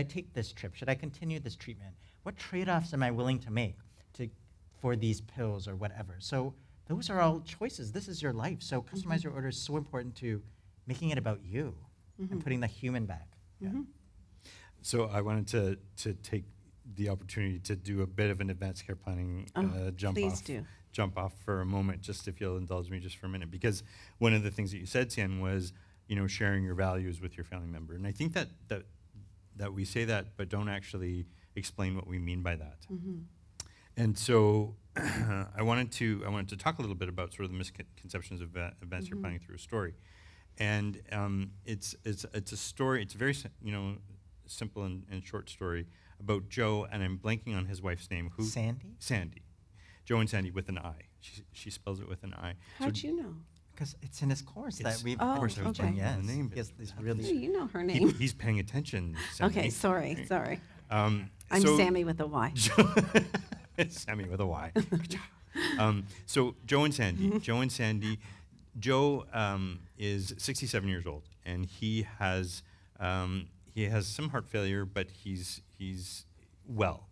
take this trip? Should I continue this treatment? What trade-offs am I willing to make for these pills or whatever? So those are all choices. This is your life. So customize your order is so important to making it about you and putting the human back. Yeah. So I wanted to take the opportunity to do a bit of an advanced care planning jump off for a moment, just if you'll indulge me just for a minute, because one of the things that you said, Hsien, was sharing your values with your family member, and I think that we say that but don't actually explain what we mean by that. And so I wanted to talk a little bit about sort of the misconceptions of advanced care planning through a story, and it's a story. It's a very simple and short story about Joe, and I'm blanking on his wife's name. Who? Sandy. Joe and Sandy with an I. She spells it with an I. How'd you know? Because it's in his course that we've. Oh, of course, I was okay. blanking on the name. Yes, it's Oh, really. you know her name. He's paying attention. Sandy. Okay, sorry. I'm so Sammy with a Y. Sammy with a Y. So Joe and Sandy. Joe is 67 years old, and he has some heart failure, but he's well.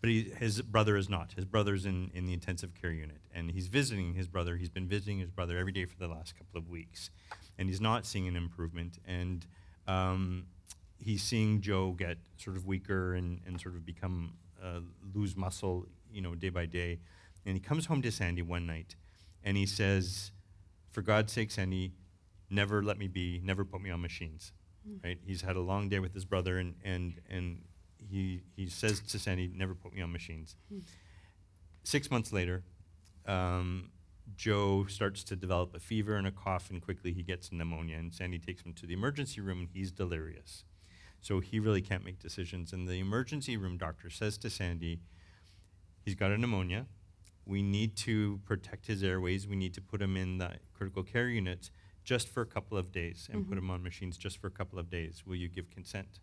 But his brother is not. His brother's in the intensive care unit, and he's visiting his brother. He's been visiting his brother every day for the last couple of weeks, and he's not seeing an improvement. And he's seeing Joe get sort of weaker and sort of become lose muscle, day by day. And he comes home to Sandy one night, and he says, "For God's sake, Sandy, never let me be. Never put me on machines." Right? He's had a long day with his brother, and he says to Sandy, "Never put me on machines." 6 months later, Joe starts to develop a fever and a cough, and quickly he gets pneumonia, and Sandy takes him to the emergency room, and he's delirious. So he really can't make decisions, and the emergency room doctor says to Sandy, "He's got a pneumonia. We need to protect his airways. We need to put him in the critical care unit just for a couple of days and put him on machines just for a couple of days. Will you give consent?"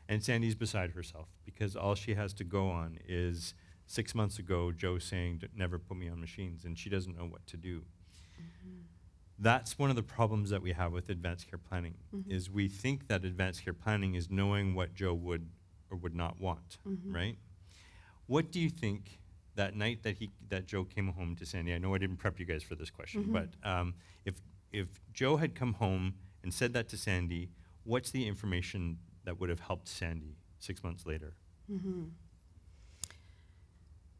And Sandy's beside herself because all she has to go on is 6 months ago, Joe saying, "Never put me on machines," and she doesn't know what to do. That's one of the problems that we have with advanced care planning, is we think that advanced care planning is knowing what Joe would or would not want, right? What do you think that night that Joe came home to Sandy, I know I didn't prep you guys for this question, but if Joe had come home and said that to Sandy, what's the information that would have helped Sandy 6 months later?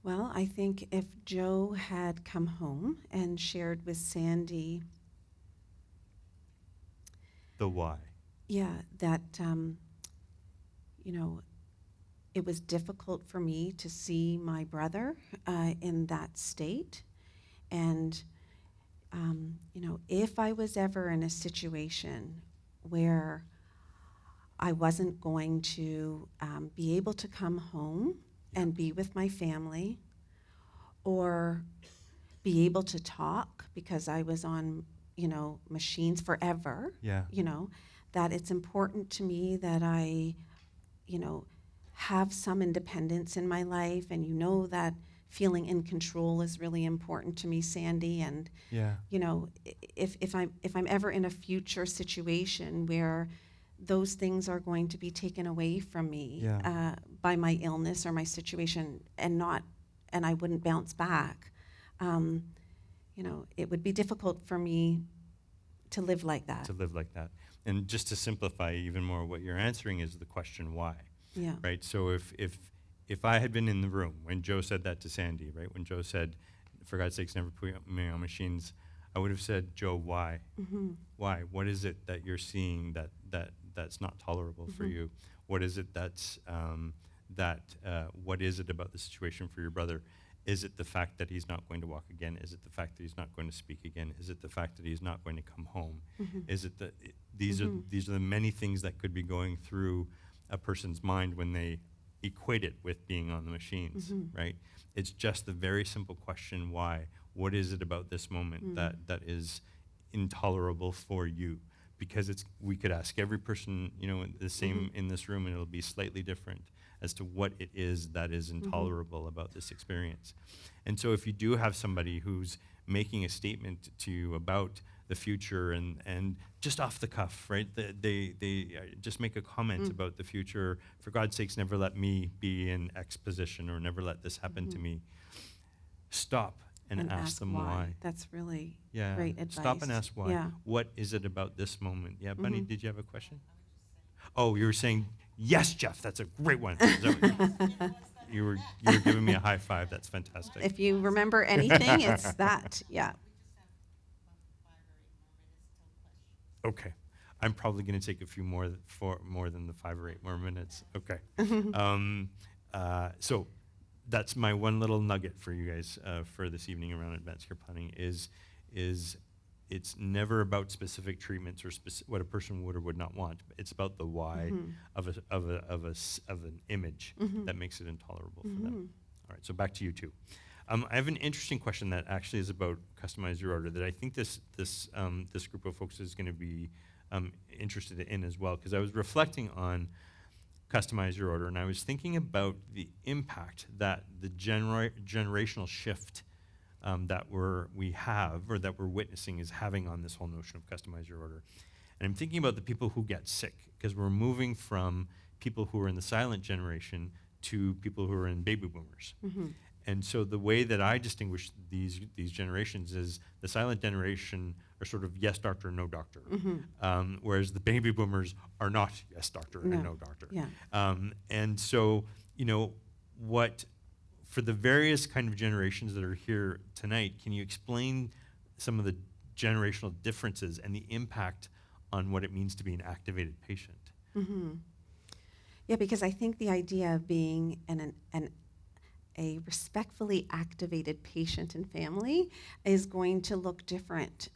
Well, I think if Joe had come home and shared with Sandy, The why. that, it was difficult for me to see my brother in that state. And, if I was ever in a situation where I wasn't going to be able to come home and be with my family, or be able to talk because I was on, machines forever, Yeah. that it's important to me that I, have some independence in my life, and that feeling in control is really important to me, Sandy. And Yeah. if I'm ever in a future situation where those things are going to be taken away from me by my illness or my situation, and I wouldn't bounce back, it would be difficult for me to live like that. To live like that. And just to simplify even more, what you're answering is the question why. Yeah. Right? So if I had been in the room when Joe said that to Sandy, right? When Joe said, for God's sakes, never put me on machines, I would have said, Joe, why? Why? What is it that you're seeing that's not tolerable for you? What is it what is it about the situation for your brother? Is it the fact that he's not going to walk again? Is it the fact that he's not going to speak again? Is it the fact that he's not going to come home? Is it that these are the many things that could be going through a person's mind when they equate it with being on the machines, right? It's just the very simple question, why? What is it about this moment that is intolerable for you? Because we could ask every person, the same in this room, and it'll be slightly different as to what it is that is intolerable about this experience. And so if you do have somebody who's making a statement to you about the future and just off the cuff, right? They just make a comment about the future. For God's sakes, never let me be in X position, or never let this happen to me. Stop and ask them why. That's really Yeah. great advice. Stop and ask why. Yeah. What is it about this moment? Yeah, Bunny, did you have a question? Oh, you were saying, yes, Jeff, that's a great one. Is that what- you were giving me a high five. That's fantastic. If you remember anything, it's that. Yeah. Okay. I'm probably going to take a few more than the 5 or 8 more minutes. Okay. So that's my one little nugget for you guys for this evening around advanced care planning is it's never about specific treatments or what a person would or would not want. It's about the why of an image that makes it intolerable for them. All right. So back to you two. I have an interesting question that actually is about customize your order that I think this group of folks is going to be interested in as well, because I was reflecting on customize your order, and I was thinking about the impact that the generational shift that we're witnessing is having on this whole notion of customize your order. And I'm thinking about the people who get sick, because we're moving from people who are in the silent generation to people who are in baby boomers. And so the way that I distinguish these generations is the silent generation are sort of yes doctor, no doctor, whereas the baby boomers are not yes doctor and no doctor. Yeah. And so, for the various kind of generations that are here tonight, can you explain some of the generational differences and the impact on what it means to be an activated patient? Yeah, because I think the idea of being a respectfully activated patient and family is going to look different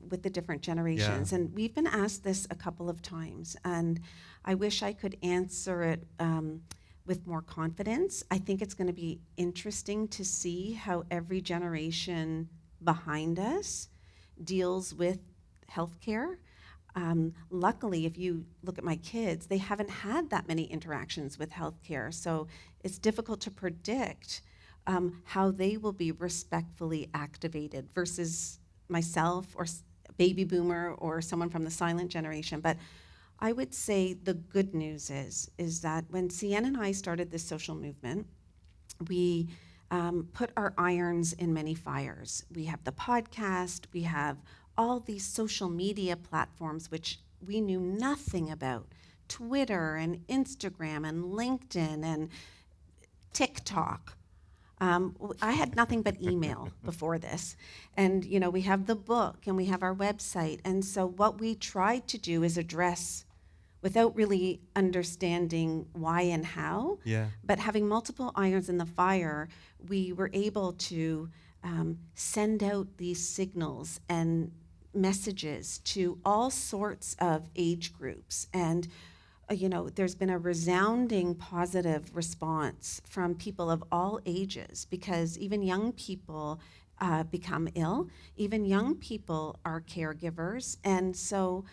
with the different generations. Yeah. And we've been asked this a couple of times, and I wish I could answer it with more confidence. I think it's going to be interesting to see how every generation behind us deals with healthcare. Luckily, if you look at my kids, they haven't had that many interactions with healthcare, so it's difficult to predict how they will be respectfully activated versus myself or baby boomer or someone from the silent generation. But I would say the good news is that when Hsien and I started this social movement, we put our irons in many fires. We have the podcast, we have all these social media platforms which we knew nothing about. Twitter and Instagram and LinkedIn and TikTok. I had nothing but email before this. And, we have the book and we have our website. And so what we tried to do is address without really understanding why and how, Yeah. but having multiple irons in the fire, we were able to send out these signals and messages to all sorts of age groups. And there's been a resounding positive response from people of all ages, because even young people become ill. Even young people are caregivers. And so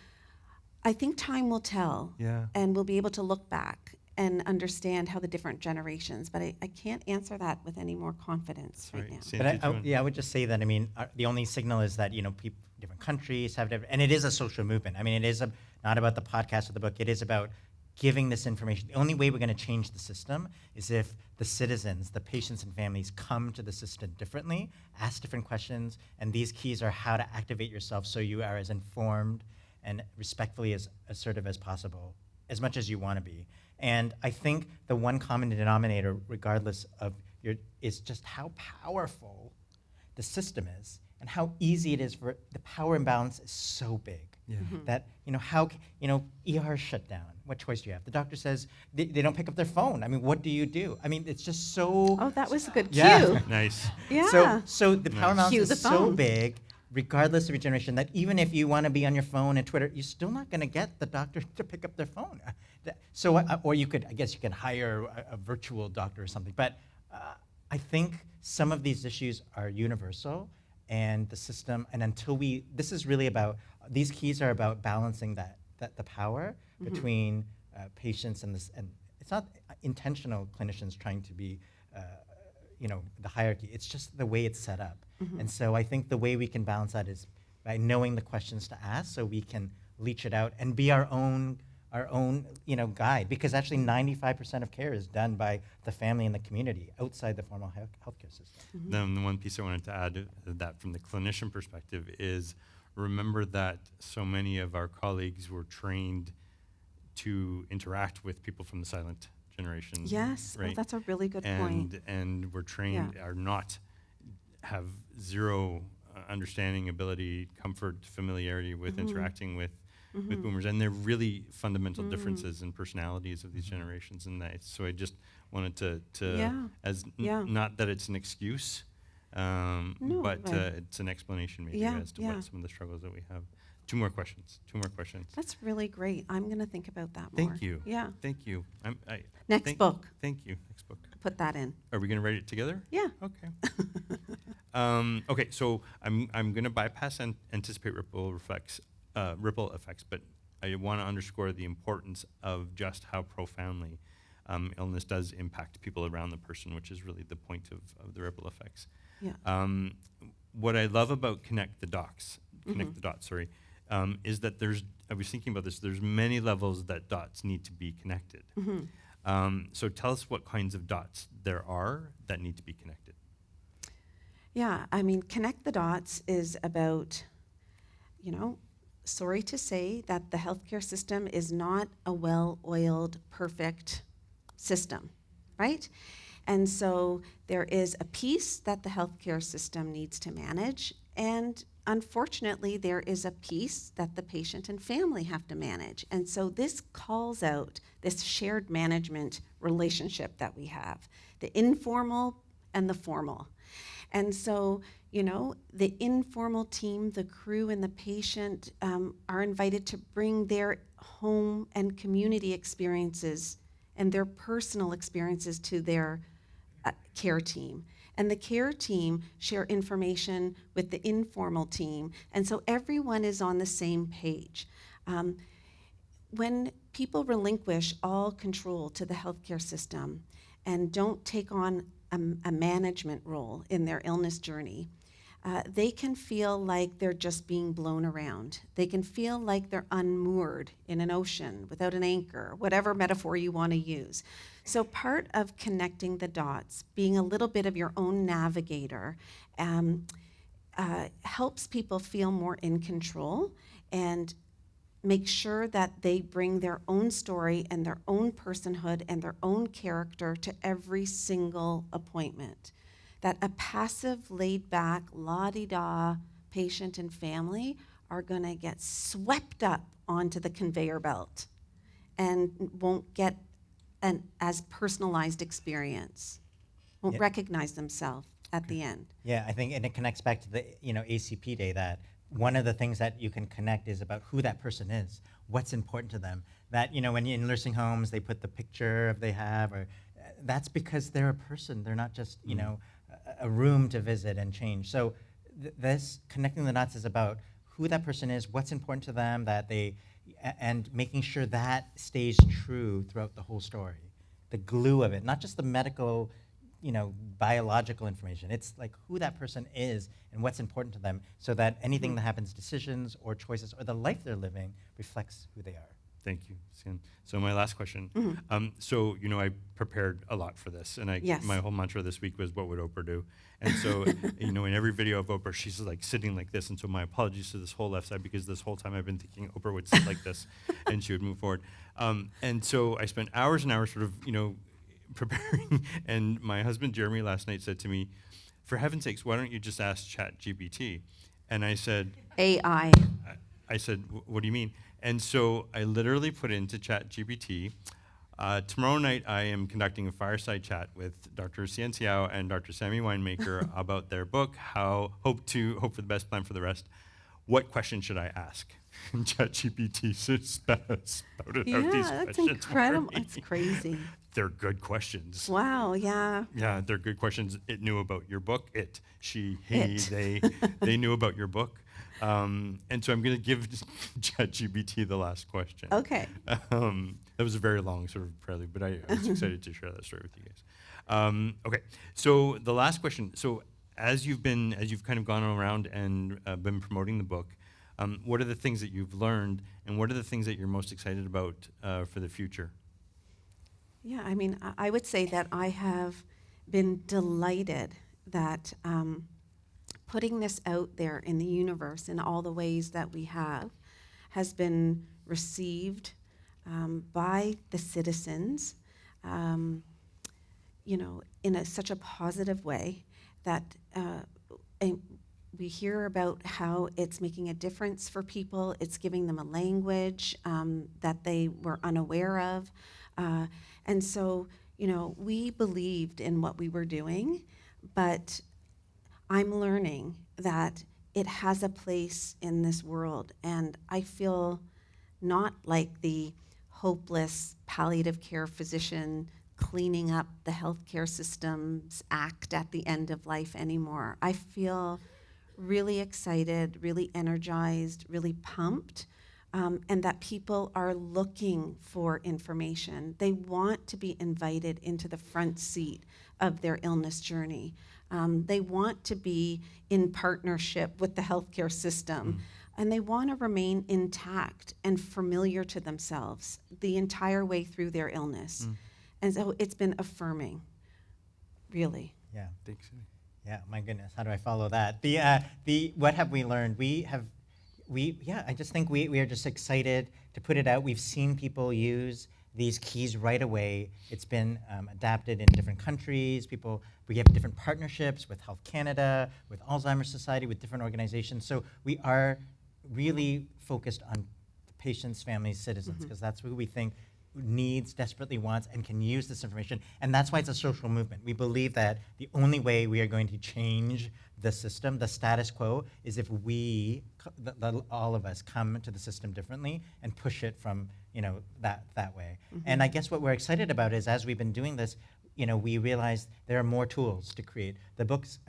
I think time will tell. Yeah. And we'll be able to look back and understand how the different generations, but I can't answer that with any more confidence That's right now. Sandy, But did you want- I would just say that, the only signal is that, different countries have different, and it is a social movement. It is not about the podcast or the book. It is about giving this information. The only way we're going to change the system is if the citizens, the patients and families come to the system differently, ask different questions, and these keys are how to activate yourself so you are as informed and respectfully as assertive as possible, as much as you want to be. And I think the one common denominator, regardless of is just how powerful the system is and how easy it is for the power imbalance is so big. Yeah. That, ER shut down. What choice do you have? The doctor says they don't pick up their phone. What do you do? It's just so. Oh, that was a good cue. Yeah. Nice. Yeah. So the power imbalance Cue is the so phone. big, regardless of your generation, that even if you want to be on your phone and Twitter, you're still not going to get the doctor to pick up their phone. Or you could hire a virtual doctor or something. But I think some of these issues are universal, and the system, and this is really about, these keys are about balancing the power between patients and it's not intentional clinicians trying to be, the hierarchy. It's just the way it's set up. And so I think the way we can balance that is by knowing the questions to ask, so we can leach it out and be our own guide. Because actually 95% of care is done by the family and the community outside the formal healthcare system. Then the one piece I wanted to add to that from the clinician perspective is remember that so many of our colleagues were trained to interact with people from the silent generation. Yes, right? that's a really good point. And we're trained, have zero understanding, ability, comfort, familiarity with interacting with boomers, and they're really fundamental differences in personalities of these generations. And so I just wanted to not that it's an excuse, but it's an explanation maybe as to what some of the struggles that we have. Two more questions. That's really great. I'm going to think about that more. Thank you. Yeah. Thank you. Next book. Thank you. Next book. Put that in. Are we going to write it together? Yeah. Okay. Okay. So I'm going to bypass and anticipate ripple effects, but I want to underscore the importance of just how profoundly illness does impact people around the person, which is really the point of the ripple effects. Yeah. What I love about Connect the Dots, is that I was thinking about this, there's many levels that dots need to be connected. So tell us what kinds of dots there are that need to be connected. Yeah, Connect the Dots is about, sorry to say that the healthcare system is not a well-oiled, perfect system, right? And so there is a piece that the healthcare system needs to manage, and unfortunately, there is a piece that the patient and family have to manage. And so this calls out this shared management relationship that we have, the informal and the formal. And so, the informal team, the crew and the patient are invited to bring their home and community experiences and their personal experiences to their care team. And the care team share information with the informal team. And so everyone is on the same page. When people relinquish all control to the healthcare system and don't take on a management role in their illness journey, they can feel like they're just being blown around. They can feel like they're unmoored in an ocean without an anchor, whatever metaphor you want to use. So part of connecting the dots, being a little bit of your own navigator, helps people feel more in control and make sure that they bring their own story and their own personhood and their own character to every single appointment. That a passive, laid-back, la-di-da patient and family are going to get swept up onto the conveyor belt and won't get an as personalized experience, won't Yeah. recognize themselves at the end. Yeah, I think, and it connects back to the ACP day, that one of the things that you can connect is about who that person is, what's important to them. That when you're in nursing homes, they put the picture of they have, or that's because they're a person. They're not just a room to visit and change. So this connecting the dots is about who that person is, what's important to them, and making sure that stays true throughout the whole story. The glue of it, not just the medical, biological information. It's like who that person is and what's important to them, so that anything that happens, decisions or choices or the life they're living, reflects who they are. Thank you, Hsien. So my last question. So I prepared a lot for this, and Yes. my whole mantra this week was, "What would Oprah do?" And so in every video of Oprah, she's like sitting like this. And so my apologies to this whole left side, because this whole time I've been thinking Oprah would sit like this, and she would move forward. And so I spent hours and hours sort of preparing. And my husband Jeremy last night said to me, "For heaven's sakes, why don't you just ask ChatGPT?" And I said, AI. I said, "What do you mean?" And so I literally put into ChatGPT, tomorrow night I am conducting a fireside chat with Dr. Hsien Seow and Dr. Sammy Winemaker about their book, Hope for the Best, Plan for the Rest. What question should I ask? And ChatGPT spouted out these questions. That's for incredible. me. That's crazy. They're good questions. Wow, yeah. Yeah, they're good questions. It knew about your book. She, he, It. they knew about your book. And so I'm going to give ChatGPT the last question. Okay. That was a very long sort of prelude, but I was excited to share that story with you guys. Okay, so the last question. So as you've kind of gone around and been promoting the book, what are the things that you've learned, and what are the things that you're most excited about for the future? Yeah, I mean, I would say that I have been delighted that putting this out there in the universe in all the ways that we have has been received by the citizens, in such a positive way that we hear about how it's making a difference for people. It's giving them a language that they were unaware of. And so, we believed in what we were doing, but I'm learning that it has a place in this world. And I feel not like the hopeless palliative care physician cleaning up the healthcare system's act at the end of life anymore. I feel really excited, really energized, really pumped, and that people are looking for information. They want to be invited into the front seat of their illness journey. They want to be in partnership with the healthcare system, and they want to remain intact and familiar to themselves the entire way through their illness. And so it's been affirming, really. Yeah. Thanks. Yeah, my goodness, how do I follow that? What have we learned? I just think we are just excited to put it out. We've seen people use these keys right away. It's been adapted in different countries. We have different partnerships with Health Canada, with Alzheimer's Society, with different organizations. So we are really focused on the patients, families, citizens, because that's who we think needs, desperately wants, and can use this information. And that's why it's a social movement. We believe that the only way we are going to change the system, the status quo, is if all of us come to the system differently and push it from that way. And I guess what we're excited about is, as we've been doing this, we realized there are more tools to create. The books,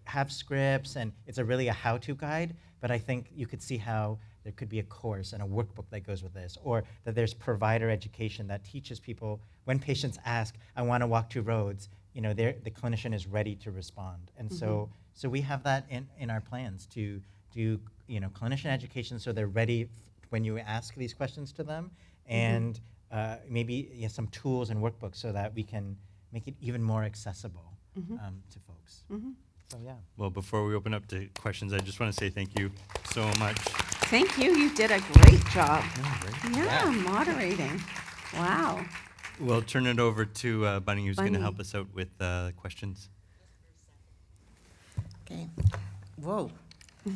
have scripts, and it's really a how-to guide, but I think you could see how there could be a course and a workbook that goes with this, or that there's provider education that teaches people, when patients ask, I want to walk 2 roads, the clinician is ready to respond. And so So we have that in our plans to do, clinician education so they're ready when you ask these questions to them, and maybe some tools and workbooks so that we can make it even more accessible to folks. So yeah. Well, before we open up to questions, I just want to say thank you so much. Thank you. You did a great job. Great. Yeah, moderating. Wow. We'll turn it over to Bunny, who's going to Bunny. help us out with questions. Okay. Whoa.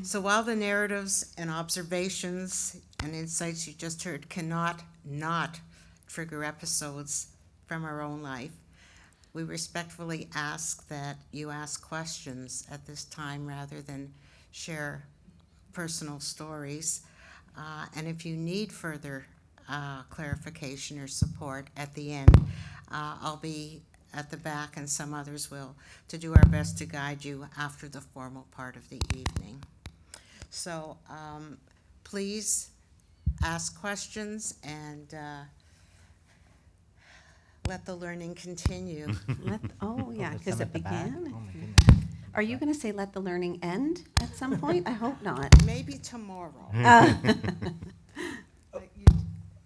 So while the narratives and observations and insights you just heard cannot not trigger episodes from our own life, we respectfully ask that you ask questions at this time rather than share personal stories. And if you need further clarification or support at the end, I'll be at the back, and some others will, to do our best to guide you after the formal part of the evening. So please ask questions and let the learning continue. Oh, yeah, there's because some it at the back. began. Oh my goodness. Are you going to say let the learning end at some point? I hope not. Maybe tomorrow.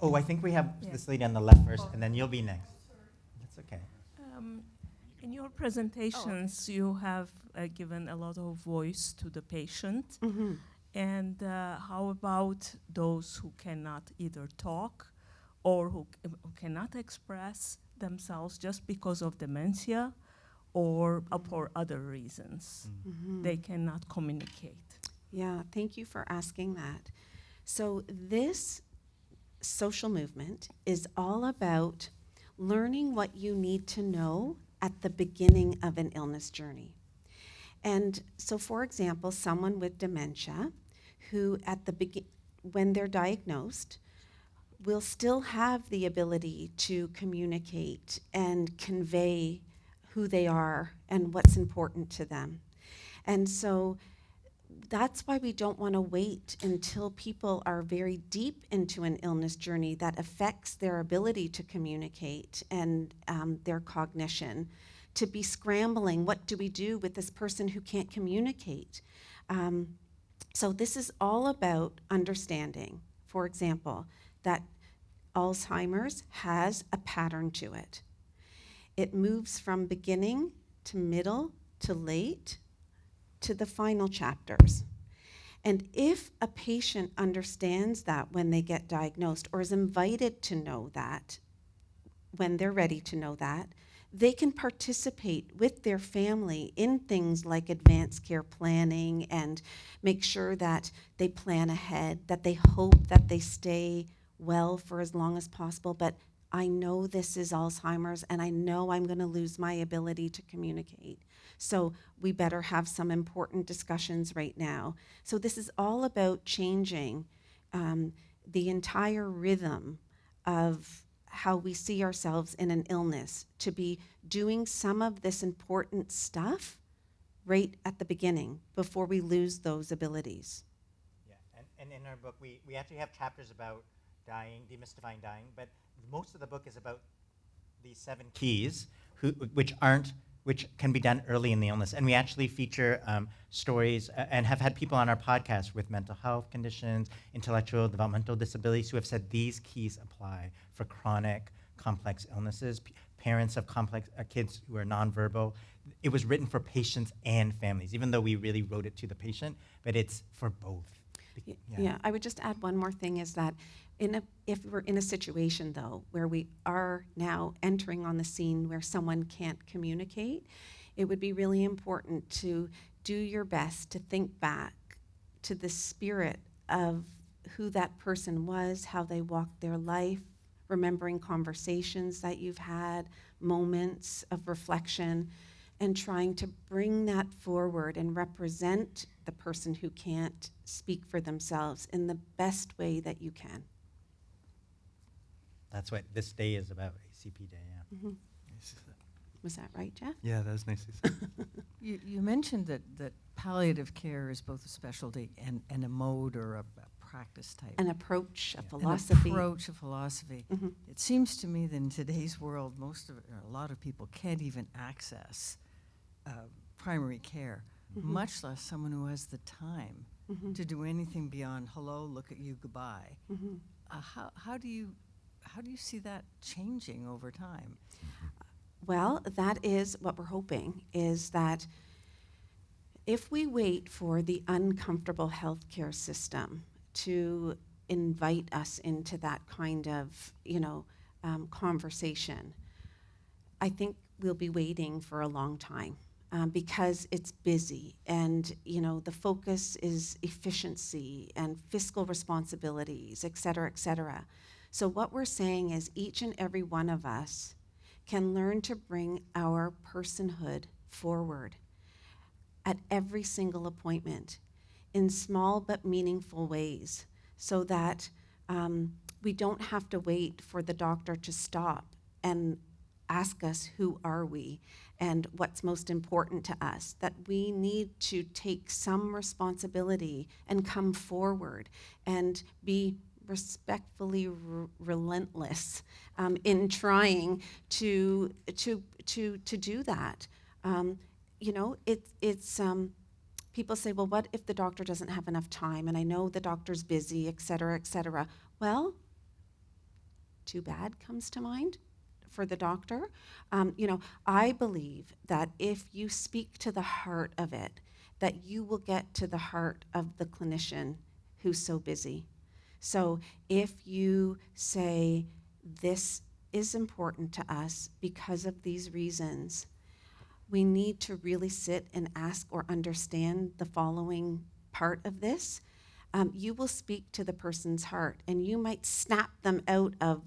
Oh, I think we have this lady on the left first, and then you'll be next. That's okay. In your presentations, you have given a lot of voice to the patient. And how about those who cannot either talk or who cannot express themselves just because of dementia or for other reasons? They cannot communicate. Yeah, thank you for asking that. So this social movement is all about learning what you need to know at the beginning of an illness journey. And so, for example, someone with dementia who when they're diagnosed will still have the ability to communicate and convey who they are and what's important to them. And so that's why we don't want to wait until people are very deep into an illness journey that affects their ability to communicate and their cognition, to be scrambling, what do we do with this person who can't communicate? So this is all about understanding, for example, that Alzheimer's has a pattern to it. It moves from beginning to middle to late to the final chapters. And if a patient understands that when they get diagnosed or is invited to know that, when they're ready to know that, they can participate with their family in things like advanced care planning and make sure that they plan ahead, that they hope that they stay well for as long as possible. But I know this is Alzheimer's and I know I'm going to lose my ability to communicate. So we better have some important discussions right now. So this is all about changing the entire rhythm of how we see ourselves in an illness, to be doing some of this important stuff right at the beginning before we lose those abilities. Yeah, and in our book, we actually have chapters about dying, demystifying dying, but most of the book is about these 7 keys, which can be done early in the illness. And we actually feature stories and have had people on our podcast with mental health conditions, intellectual, developmental disabilities who have said these keys apply for chronic, complex illnesses, parents of complex kids who are nonverbal. It was written for patients and families, even though we really wrote it to the patient, but it's for both. Yeah, I would just add one more thing is that if we're in a situation, though, where we are now entering on the scene where someone can't communicate, it would be really important to do your best to think back to the spirit of who that person was, how they walked their life, remembering conversations that you've had, moments of reflection, and trying to bring that forward and represent the person who can't speak for themselves in the best way that you can. That's what this day is about, ACP Day, yeah. Mm-hmm. Was that right, Jeff? Yeah, that was nicely said. You mentioned that palliative care is both a specialty and a mode or a practice type. An approach, a An philosophy. approach, a philosophy. Mhm. It seems to me that in today's world, a lot of people can't even access primary care much less someone who has the time to do anything beyond hello, look at you, goodbye. How do you see that changing over time? Well, that is what we're hoping, is that if we wait for the uncomfortable healthcare system to invite us into that kind of, conversation, I think we'll be waiting for a long time because it's busy, and the focus is efficiency and fiscal responsibilities, et cetera, et cetera. So what we're saying is each and every one of us can learn to bring our personhood forward at every single appointment in small but meaningful ways, so that we don't have to wait for the doctor to stop and ask us who are we and what's most important to us, that we need to take some responsibility and come forward and be respectfully relentless in trying to do that. It's people say, well, what if the doctor doesn't have enough time? And I know the doctor's busy, et cetera, et cetera. Well, too bad comes to mind for the doctor. I believe that if you speak to the heart of it, that you will get to the heart of the clinician who's so busy. So if you say, this is important to us because of these reasons, we need to really sit and ask or understand the following part of this. You will speak to the person's heart, and you might snap them out of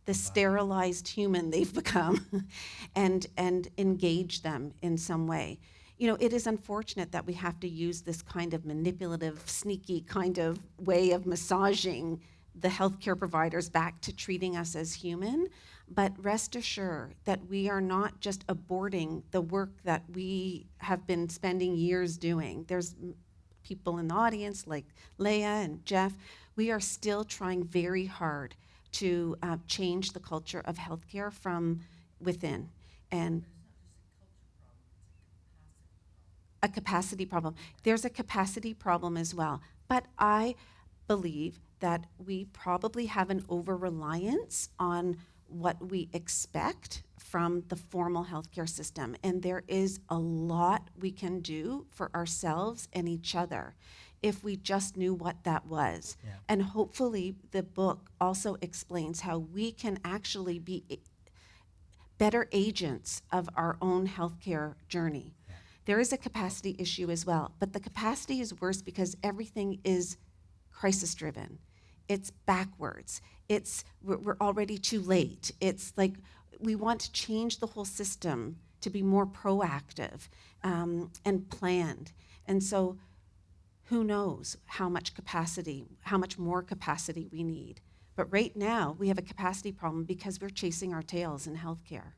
the sterilized human they've become and engage them in some way. It is unfortunate that we have to use this kind of manipulative, sneaky kind of way of massaging the healthcare providers back to treating us as human, but rest assured that we are not just aborting the work that we have been spending years doing. There's people in the audience like Leah and Jeff. We are still trying very hard to change the culture of healthcare from within. And a capacity problem. There's a capacity problem as well. But I believe that we probably have an over-reliance on what we expect from the formal healthcare system. And there is a lot we can do for ourselves and each other if we just knew what that was. Yeah. And hopefully the book also explains how we can actually be better agents of our own healthcare journey. Yeah. There is a capacity issue as well, but the capacity is worse because everything is crisis-driven. It's backwards. We're already too late. It's like we want to change the whole system to be more proactive and planned. And so who knows how much more capacity we need. But right now, we have a capacity problem because we're chasing our tails in healthcare.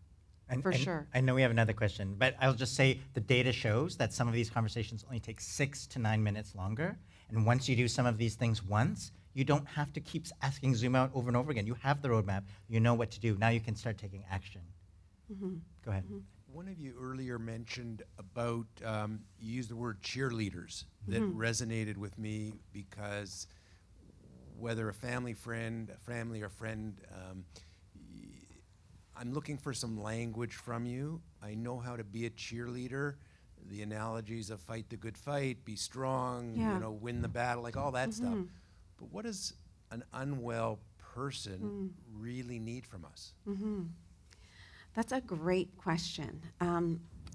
For sure. I know we have another question, but I'll just say the data shows that some of these conversations only take 6 to 9 minutes longer. And once you do some of these things once, you don't have to keep asking Zoom out over and over again. You have the roadmap. You know what to do. Now you can start taking action. Mm-hmm. Go ahead. Mm-hmm. One of you earlier mentioned about, you used the word cheerleaders that resonated with me because whether a family or friend, I'm looking for some language from you. I know how to be a cheerleader. The analogies of fight the good fight, be strong, Yeah. win the battle, like all that stuff. But what does an unwell person really need from us? Mm-hmm. That's a great question.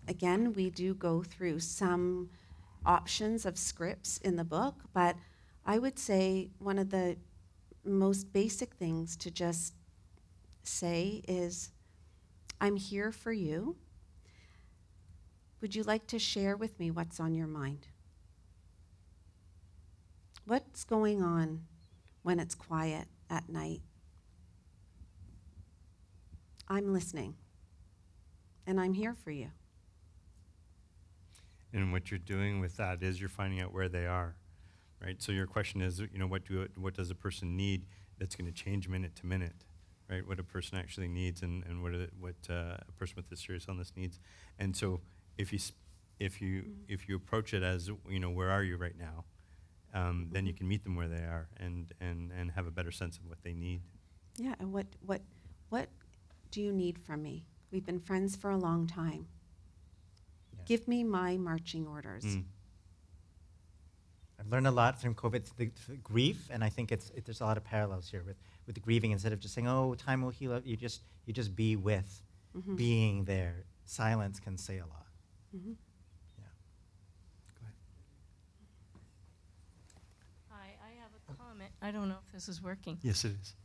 Again, we do go through some options of scripts in the book, but I would say one of the most basic things to just say is, I'm here for you. Would you like to share with me what's on your mind? What's going on when it's quiet at night? I'm listening, and I'm here for you. And what you're doing with that is you're finding out where they are, right? So your question is, what does a person need that's going to change minute to minute, right? What a person actually needs, and what a person with a serious illness needs. And so if you if you approach it as, where are you right now, then you can meet them where they are and have a better sense of what they need. Yeah, and what do you need from me? We've been friends for a long time. Yeah. Give me my marching orders. I've learned a lot from COVID, the grief, and I think there's a lot of parallels here with the grieving. Instead of just saying, "Oh, time will heal," you just be with, being there. Silence can say a lot. Mm-hmm. Yeah. Go ahead. Hi, I have a comment. I don't know if this is working. Yes, it is.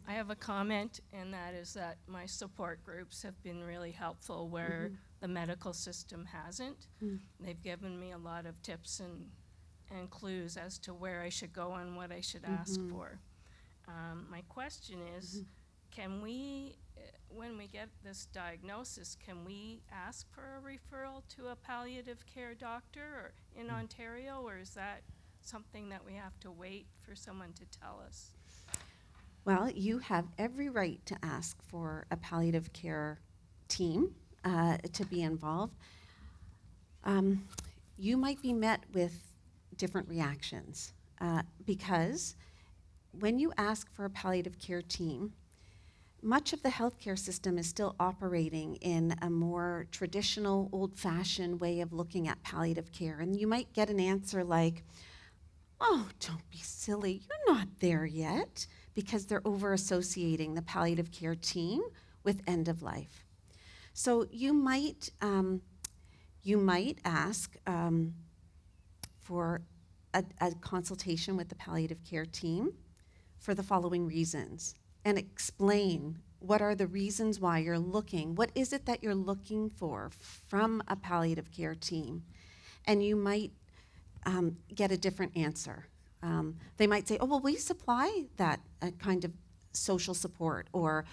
I have a comment, and that is that my support groups have been really helpful where the medical system hasn't. They've given me a lot of tips and clues as to where I should go and what I should ask for. My question is, can we, when we get this diagnosis, can we ask for a referral to a palliative care doctor or in Ontario, or is that something that we have to wait for someone to tell us? Well, you have every right to ask for a palliative care team to be involved. You might be met with different reactions because when you ask for a palliative care team, much of the healthcare system is still operating in a more traditional, old-fashioned way of looking at palliative care. And you might get an answer like, "Oh, don't be silly, you're not there yet," because they're over-associating the palliative care team with end of life. So you might ask for a consultation with the palliative care team for the following reasons, and explain what are the reasons why you're looking, what is it that you're looking for from a palliative care team. And you might get a different answer. They might say, "Oh, well, we supply that kind of social support," or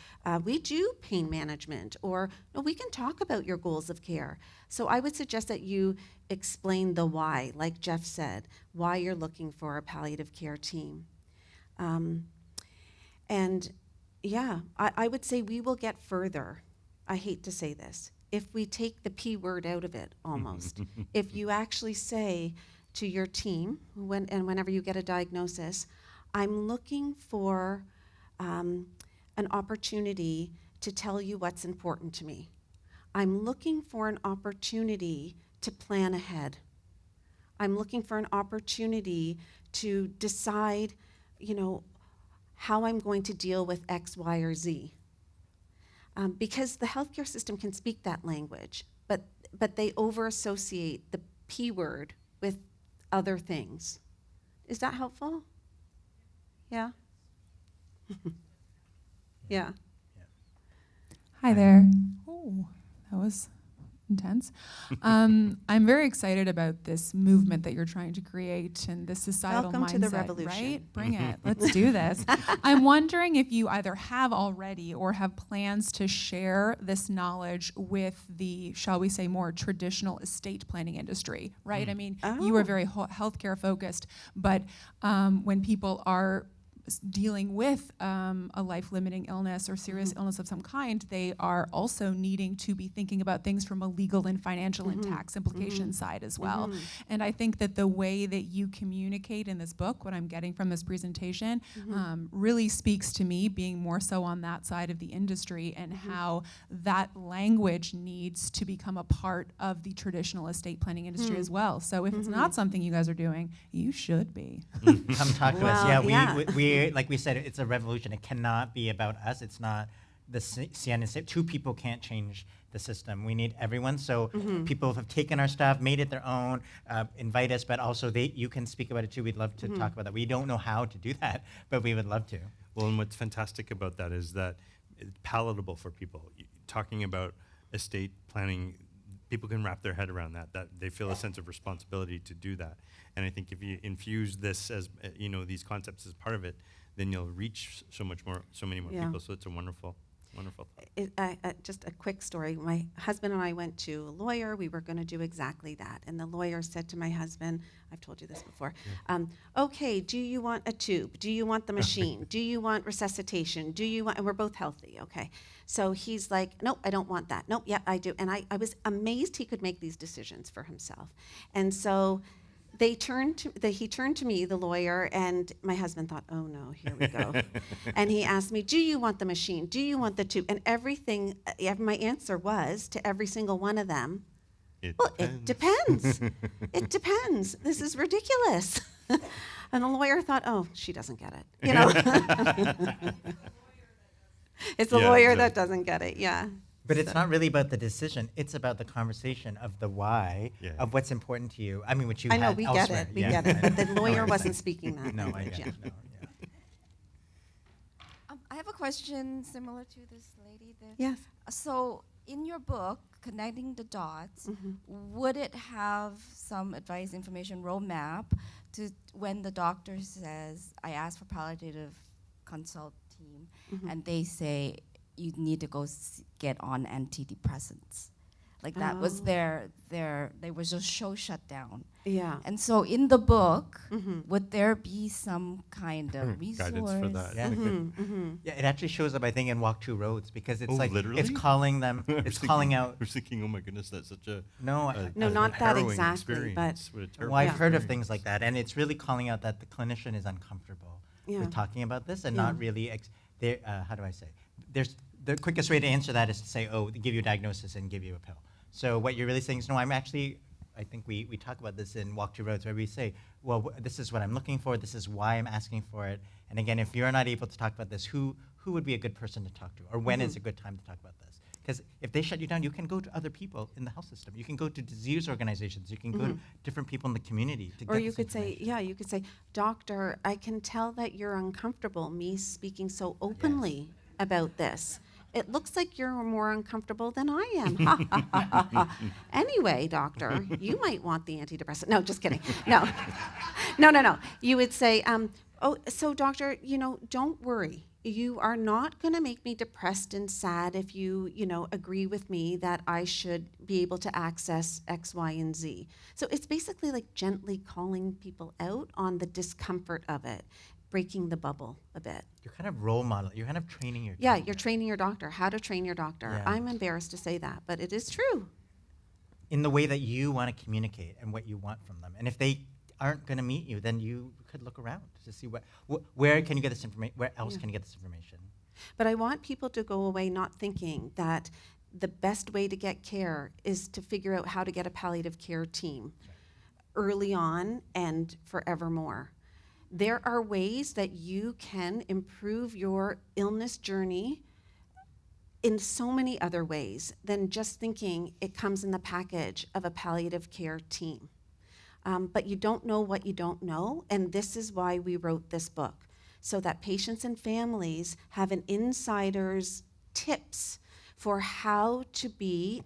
"We do pain management," or "No, we can talk about your goals of care." So I would suggest that you explain the why, like Jeff said, why you're looking for a palliative care team. And yeah, I would say we will get further. I hate to say this. If we take the P word out of it, almost. If you actually say to your team, whenever you get a diagnosis, "I'm looking for an opportunity to tell you what's important to me. I'm looking for an opportunity to plan ahead. I'm looking for an opportunity to decide, how I'm going to deal with X, Y, or Z." Because the healthcare system can speak that language, but they over-associate the P word with other things. Is that helpful? Yeah? Yeah. Hi there. Oh, that was intense. I'm very excited about this movement that you're trying to create and this societal Welcome mindset, to the revolution. right? Bring it. Let's do this. I'm wondering if you either have already or have plans to share this knowledge with the, shall we say, more traditional estate planning industry, right? I mean, you are very healthcare focused, but when people are dealing with a life-limiting illness or serious illness of some kind, they are also needing to be thinking about things from a legal and financial and tax implication side as well. And I think that the way that you communicate in this book, what I'm getting from this presentation, really speaks to me being more so on that side of the industry and how that language needs to become a part of the traditional estate planning industry as well. So if it's not something you guys are doing, you should be. Come talk to us. Well, Yeah, yeah. we like we said, it's a revolution. It cannot be about us. It's not the Hsien Seow. Two people can't change the system. We need everyone. So people have taken our stuff, made it their own, invite us, but also you can speak about it too. We'd love to talk about that. We don't know how to do that, but we would love to. Well, and what's fantastic about that is that it's palatable for people. Talking about estate planning, people can wrap their head around that they feel a sense of responsibility to do that. And I think if you infuse this as, these concepts as part of it, then you'll reach so many more people. So it's a wonderful. Wonderful. Just a quick story. My husband and I went to a lawyer. We were going to do exactly that. And the lawyer said to my husband, I've told you this before, okay, do you want a tube? Do you want the machine? Do you want resuscitation? Do you want, and we're both healthy, okay. So he's like, nope, I don't want that. Nope, yeah, I do. And I was amazed he could make these decisions for himself. And so he turned to me, the lawyer, and my husband thought, oh no, here we go. And he asked me, do you want the machine? Do you want the tube? And everything, my answer was to every single one of them, it depends. It depends. This is ridiculous. And the lawyer thought, oh, she doesn't get it. You know? It's the lawyer that doesn't get it, yeah. But it's not really about the decision. It's about the conversation of the why, of what's important to you. I mean, which you I know, had we elsewhere. get it, we get it. But the lawyer wasn't speaking that No, I language, get it. No, yeah. I have a question similar to this lady. Yes. So, in your book, Connecting the Dots, would it have some advice, information, roadmap to when the doctor says, I asked for palliative consult team, and they say, you need to go get on antidepressants. Like that was they were just shut down. Yeah. And so in the book, would there be some kind of resource? Guidance for that. Yeah. Yeah, it actually shows up, I think, in Walk Two Roads because it's like literally? it's calling them, it's calling out. I was thinking, oh my goodness, that's such a No, a not that harrowing exactly, experience. What a terrible Well, I've heard of experience. things like that, and it's really calling out that the clinician is uncomfortable Yeah. with talking about this and Yeah. not really. How do I say? There's the quickest way to answer that is to say, oh, give you a diagnosis and give you a pill. So what you're really saying is, no, I'm actually. I think we talk about this in Walk Two Roads where we say, well, this is what I'm looking for. This is why I'm asking for it. And again, if you're not able to talk about this, who would be a good person to talk to, or when is a good time to talk about this? Because if they shut you down, you can go to other people in the health system. You can go to disease organizations. You can go to different people in the community to Or get you this could say, information. you could say, doctor, I can tell that you're uncomfortable, me speaking so openly about this. It looks like you're more uncomfortable than I am. Ha, ha, ha, ha, ha. Anyway, doctor, you might want the antidepressant. No, just kidding. No. No. You would say, oh, so doctor, don't worry. You are not going to make me depressed and sad if you agree with me that I should be able to access X, Y, and Z. So it's basically like gently calling people out on the discomfort of it, breaking the bubble a bit. You're kind of role model. You're kind of training your Yeah, doctor. you're training your doctor, how to train your doctor. Yeah. I'm embarrassed to say that, but it is true. in the way that you want to communicate and what you want from them. And if they aren't going to meet you, then you could look around to see where can you get this information, where else can you get this information. But I want people to go away not thinking that the best way to get care is to figure out how to get a palliative care team early on and forevermore. There are ways that you can improve your illness journey in so many other ways than just thinking it comes in the package of a palliative care team. But you don't know what you don't know, and this is why we wrote this book, so that patients and families have an insider's tips for how to be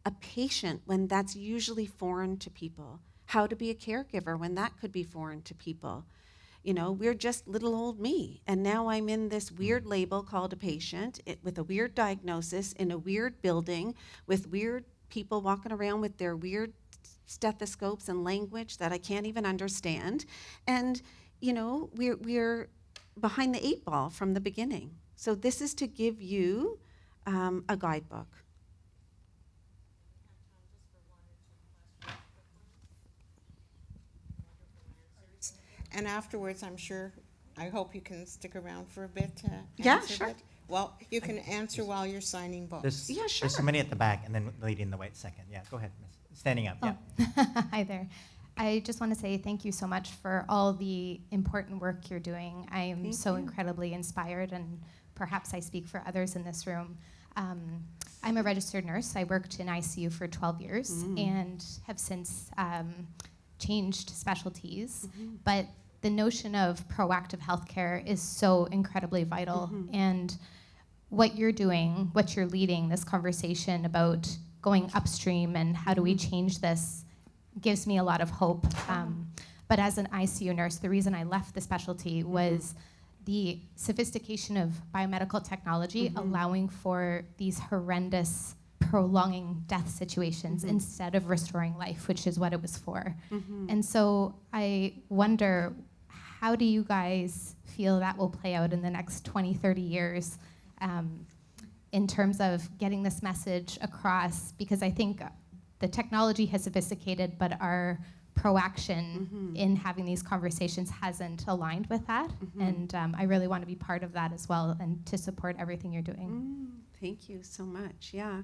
a patient when that's usually foreign to people, how to be a caregiver when that could be foreign to people. You know, we're just little old me, and now I'm in this weird label called a patient with a weird diagnosis in a weird building with weird people walking around with their weird stethoscopes and language that I can't even understand. And, you know, we're behind the 8 ball from the beginning. So this is to give you a guidebook. And afterwards, I hope you can stick around for a bit to Yeah, answer sure. that. Well, you can answer while you're signing books. Yeah, sure. There's somebody at the back, and then the lady in the white second. Yeah, go ahead, miss. Standing up, yeah. Hi there. I just want to say thank you so much for all the important work you're doing. I am so incredibly inspired, and perhaps I speak for others in this room. I'm a registered nurse. I worked in ICU for 12 years and have since changed specialties. But the notion of proactive healthcare is so incredibly vital. And what you're doing, what you're leading, this conversation about going upstream and how do we change this, gives me a lot of hope. But as an ICU nurse, the reason I left the specialty was the sophistication of biomedical technology allowing for these horrendous prolonging death situations instead of restoring life, which is what it was for. And so I wonder, how do you guys feel that will play out in the next 20, 30 years in terms of getting this message across? Because I think the technology has sophisticated, but our proaction in having these conversations hasn't aligned with that. And I really want to be part of that as well and to support everything you're doing. Thank you so much. Yeah.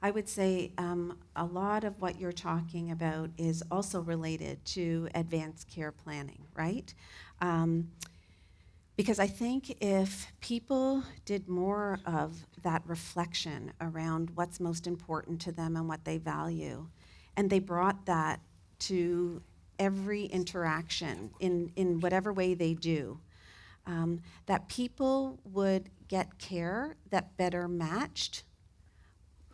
I would say a lot of what you're talking about is also related to advanced care planning, right? Because I think if people did more of that reflection around what's most important to them and what they value, and they brought that to every interaction in whatever way they do, that people would get care that better matched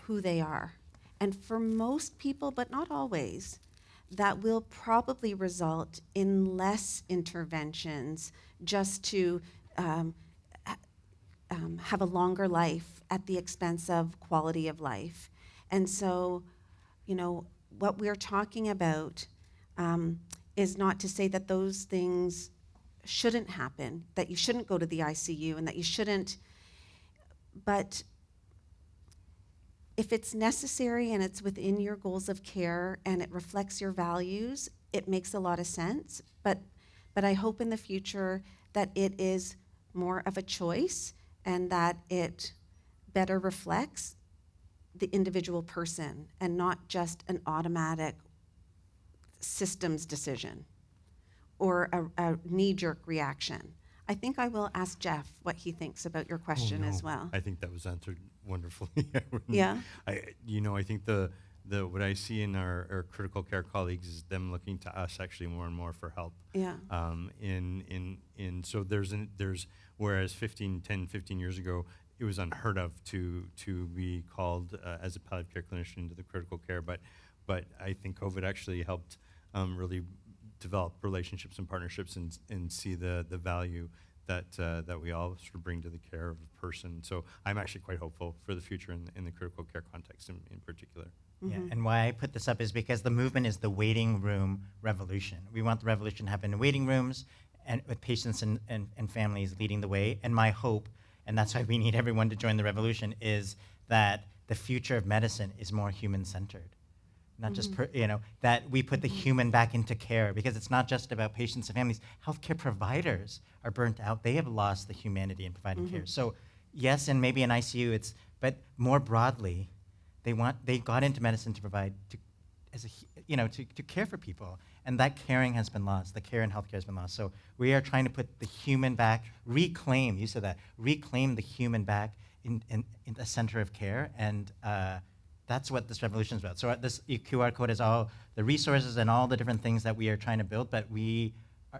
who they are. And for most people, but not always, that will probably result in less interventions just to have a longer life at the expense of quality of life. And so, you know, what we're talking about is not to say that those things shouldn't happen, that you shouldn't go to the ICU and that you shouldn't, but if it's necessary and it's within your goals of care and it reflects your values, it makes a lot of sense. But I hope in the future that it is more of a choice and that it better reflects the individual person and not just an automatic systems decision or a knee-jerk reaction. I think I will ask Jeff what he thinks about your question as well. I think that was answered wonderfully. Yeah. I think the what I see in our critical care colleagues is them looking to us actually more and more for help. Yeah. So there's whereas 15 years ago it was unheard of to be called as a palliative care clinician into the critical care, but I think COVID actually helped really develop relationships and partnerships and see the value that we all sort of bring to the care of a person. So I'm actually quite hopeful for the future in the critical care context in particular. Yeah, and why I put this up is because the movement is the waiting room revolution. We want the revolution to happen in waiting rooms and with patients and families leading the way. And my hope, and that's why we need everyone to join the revolution, is that the future of medicine is more human-centered. Not just, that we put the human back into care, because it's not just about patients and families. Healthcare providers are burnt out. They have lost the humanity in providing care. So yes, and maybe in ICU, but more broadly, they got into medicine to provide, to care for people. And that caring has been lost. The care in healthcare has been lost. So we are trying to put the human back, reclaim the human back in the center of care. And that's what this revolution is about. So this QR code is all the resources and all the different things that we are trying to build, but we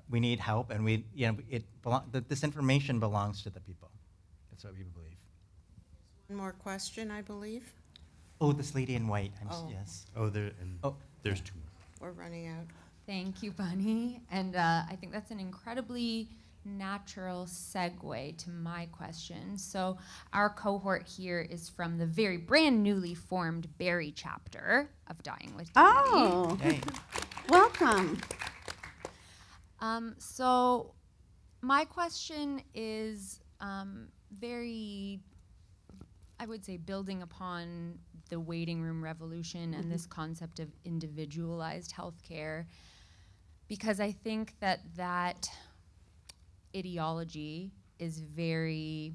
need help, and this information belongs to the people. That's what we believe. One more question, I believe. Oh, this lady in white. Yes. There's two more. We're running out. Thank you, Bunny. And I think that's an incredibly natural segue to my question. So our cohort here is from the very brand newly formed Barrie chapter of Dying with Dignity. Oh, Hey. welcome. So my question is very, I would say, building upon the waiting room revolution and this concept of individualized healthcare, because I think that ideology is very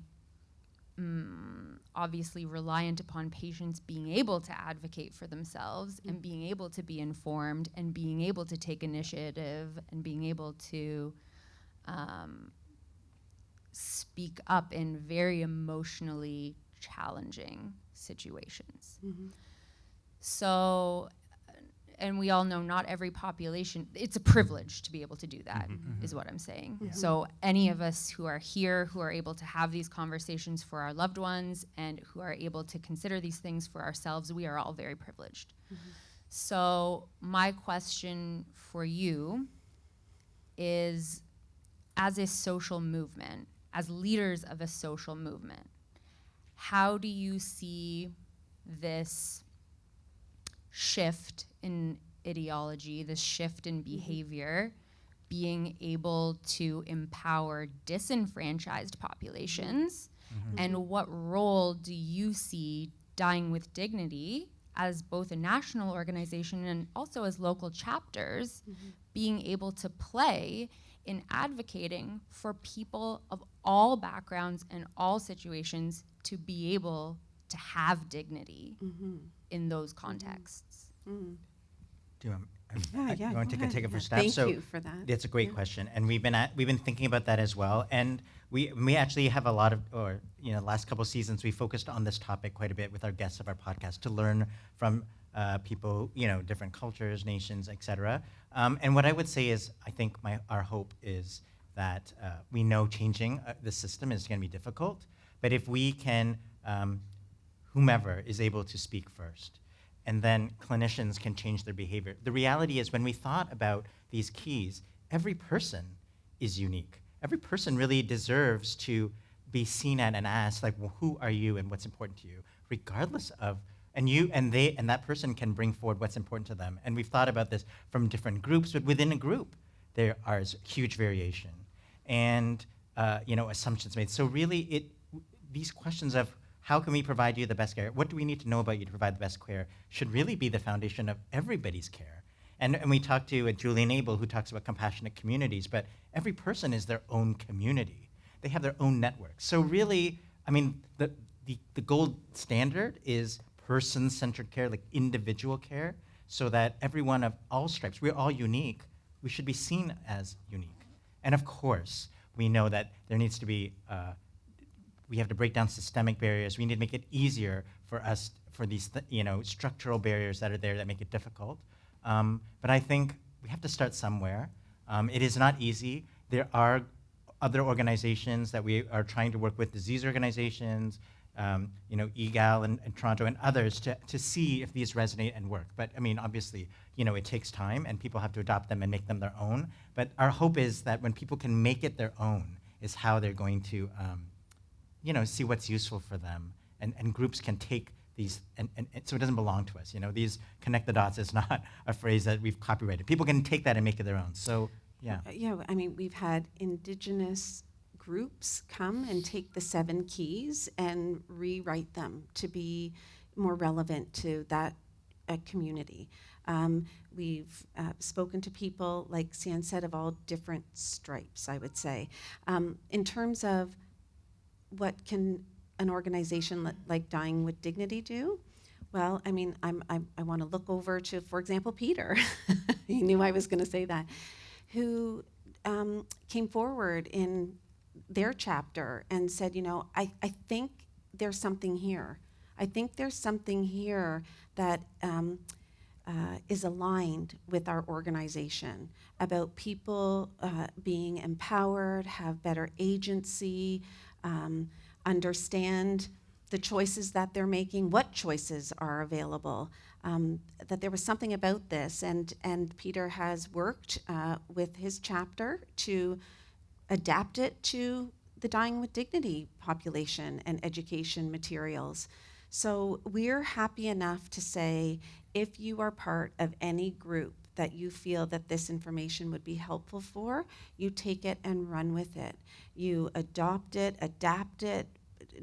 obviously reliant upon patients being able to advocate for themselves and being able to be informed and being able to take initiative and being able to speak up in very emotionally challenging situations. So, and we all know not every population, it's a privilege to be able to do that, is what I'm saying. So any of us who are here, who are able to have these conversations for our loved ones and who are able to consider these things for ourselves, we are all very privileged. So my question for you is, as a social movement, as leaders of a social movement, how do you see this shift in ideology, this shift in behavior, being able to empower disenfranchised populations? And what role do you see Dying with Dignity as both a national organization and also as local chapters being able to play in advocating for people of all backgrounds and all situations to be able to have dignity in those contexts? Do you want, Yeah, you want go to ahead. take a Yeah, first stab? thank So you for that. That's a great question, and we've been thinking about that as well. And we actually have a lot of, last couple seasons we focused on this topic quite a bit with our guests of our podcast to learn from people, different cultures, nations, etc. And what I would say is, I think our hope is that we know changing the system is going to be difficult, but if we can, whomever is able to speak first, and then clinicians can change their behavior. The reality is when we thought about these keys, every person is unique. Every person really deserves to be seen at and asked, like, well, who are you and what's important to you, regardless of, and that person can bring forward what's important to them. And we've thought about this from different groups, but within a group, there is huge variation and assumptions made. So really, these questions of how can we provide you the best care? What do we need to know about you to provide the best care should really be the foundation of everybody's care. And we talked to Julian Abel, who talks about compassionate communities, but every person is their own community. They have their own network. So really, I mean, the gold standard is person-centered care, like individual care, so that everyone of all stripes, we're all unique, we should be seen as unique. And of course, we know that there needs to be we have to break down systemic barriers. We need to make it easier for us, for these structural barriers that are there that make it difficult. But I think we have to start somewhere. It is not easy. There are other organizations that we are trying to work with, disease organizations, EGAL and Toronto and others to see if these resonate and work. But I mean, obviously, it takes time and people have to adopt them and make them their own. But our hope is that when people can make it their own is how they're going to see what's useful for them, and groups can take these, and so it doesn't belong to us. These connect the dots is not a phrase that we've copyrighted. People can take that and make it their own. So, yeah. Yeah, I mean, we've had Indigenous groups come and take the 7 keys and rewrite them to be more relevant to that community. We've spoken to people, like Hsien said, of all different stripes, I would say. In terms of what can an organization like Dying with Dignity do? Well, I mean, I want to look over to, for example, Peter. He knew I was going to say that, who came forward in their chapter and said, I think there's something here. I think there's something here that is aligned with our organization about people being empowered, have better agency, understand the choices that they're making, what choices are available, that there was something about this. And Peter has worked with his chapter to adapt it to the Dying with Dignity population and education materials. So we're happy enough to say, if you are part of any group that you feel that this information would be helpful for, you take it and run with it. You adopt it, adapt it,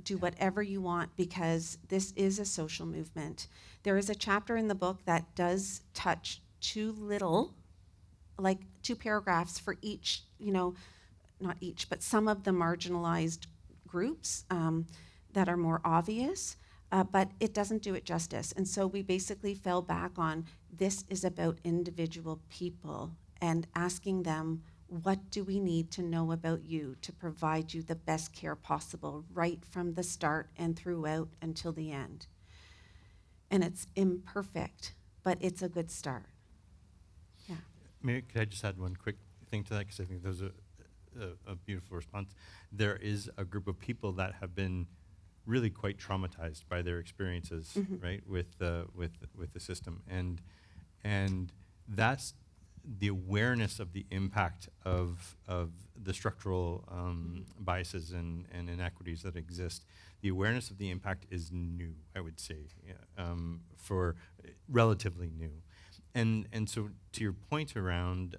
do whatever you want, because this is a social movement. There is a chapter in the book that does touch too little, like 2 paragraphs for each, not each, but some of the marginalized groups that are more obvious, but it doesn't do it justice. And so we basically fell back on, this is about individual people and asking them, what do we need to know about you to provide you the best care possible right from the start and throughout until the end? And it's imperfect, but it's a good start. Yeah. Maybe could I just add one quick thing to that, because I think those are a beautiful response. There is a group of people that have been really quite traumatized by their experiences, right, with the system, and that's the awareness of the impact of the structural biases and inequities that exist. The awareness of the impact is new, I would say, for relatively new. And so to your point around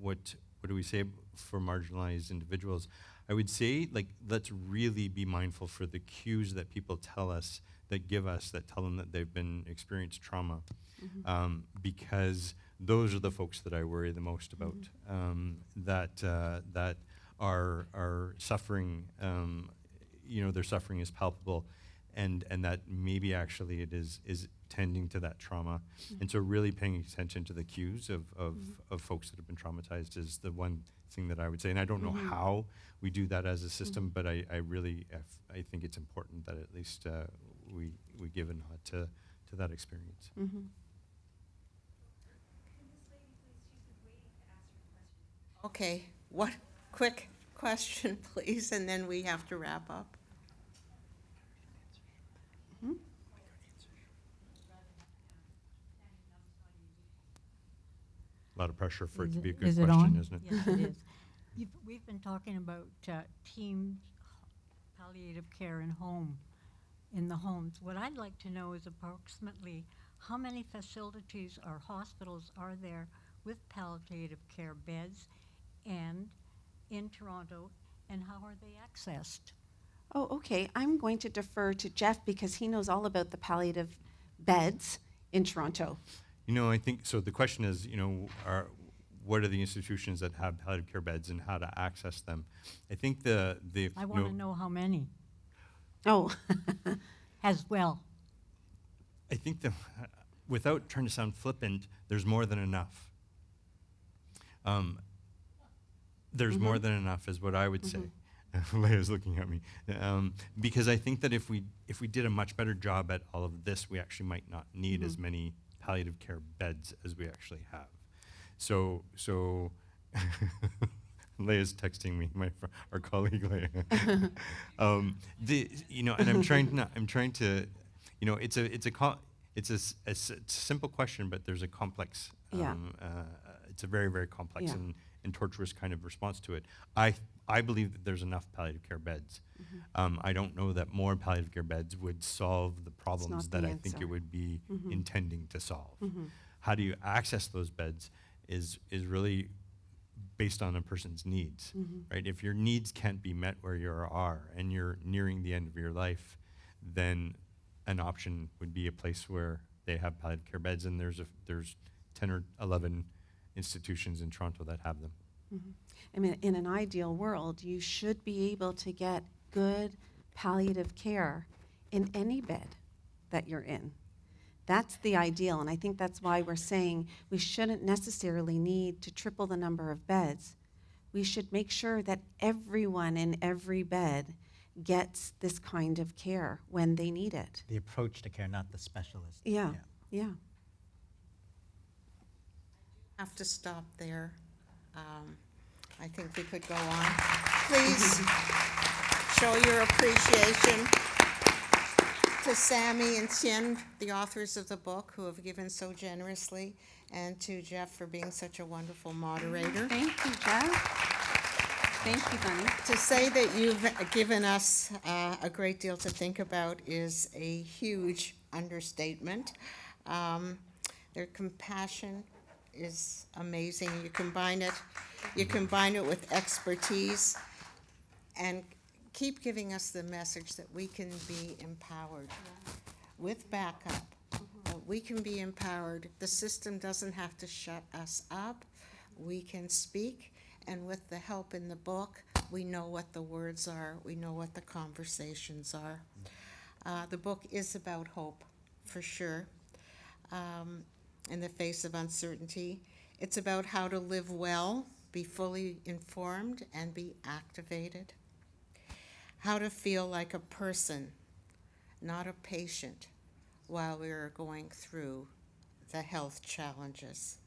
what do we say for marginalized individuals, I would say, like, let's really be mindful for the cues that people tell us, that tell them that they've been experienced trauma, because those are the folks that I worry the most about, that are suffering. Their suffering is palpable, and that maybe actually it is tending to that trauma. And so really paying attention to the cues of folks that have been traumatized is the one thing that I would say. And I don't know how we do that as a system, but I really think it's important that at least we give a nod to that experience. Okay, what quick question, please, and then we have to wrap up. A lot of pressure for it to be a good Is it question, on? isn't it? Yes, it is. We've been talking about team palliative care in the homes. What I'd like to know is approximately how many facilities or hospitals are there with palliative care beds and in Toronto, and how are they accessed? Oh, okay. I'm going to defer to Jeff because he knows all about the palliative beds in Toronto. I think, so the question is, what are the institutions that have palliative care beds and how to access them? I think I want to know how many Oh, as well. I think without trying to sound flippant, there's more than enough. There's more than enough is what I would say. Leia's looking at me. Because I think that if we did a much better job at all of this, we actually might not need as many palliative care beds as we actually have. So Leia's texting me, our colleague Leia. And I'm trying to, it's a simple question, but there's a complex. It's a very, very complex and torturous kind of response to it. I believe that there's enough palliative care beds. I don't know that more palliative care beds would solve the problems that I think it would be intending to solve. How do you access those beds is really based on a person's needs, right? If your needs can't be met where you are and you're nearing the end of your life, then an option would be a place where they have palliative care beds, and there's 10 or 11 institutions in Toronto that have them. I mean, in an ideal world, you should be able to get good palliative care in any bed that you're in. That's the ideal, and I think that's why we're saying we shouldn't necessarily need to triple the number of beds. We should make sure that everyone in every bed gets this kind of care when they need it. The approach to care, not the specialist. Yeah. Have to stop there. I think we could go on. Please show your appreciation to Sammy and Hsien, the authors of the book, who have given so generously, and to Jeff for being such a wonderful moderator. Thank you, Jeff. Thank you, Bunny. To say that you've given us a great deal to think about is a huge understatement. Their compassion is amazing. You combine it with expertise, and keep giving us the message that we can be empowered with backup. We can be empowered. The system doesn't have to shut us up. We can speak, and with the help in the book, we know what the words are. We know what the conversations are. The book is about hope, for sure. In the face of uncertainty. It's about how to live well, be fully informed, and be activated. How to feel like a person, not a patient, while we're going through the health challenges.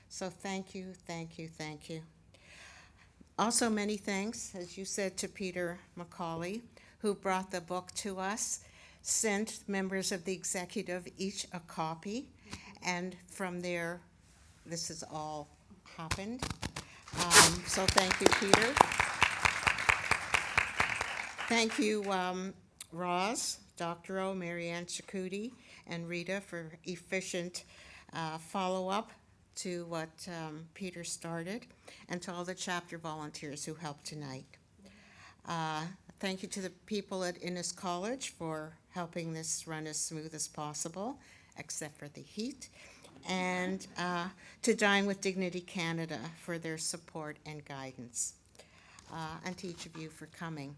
So thank you, thank you, thank you. Also, many thanks, as you said, to Peter McCauley, who brought the book to us, sent members of the executive each a copy, and from there this has all happened. So thank you, Peter. Thank you, Roz, Dr. O, Marianne Chakuti, and Rita for efficient follow-up to what Peter started, and to all the chapter volunteers who helped tonight. Thank you to the people at Innis College for helping this run as smooth as possible, except for the heat. And to Dine with Dignity Canada for their support and guidance. And to each of you for coming.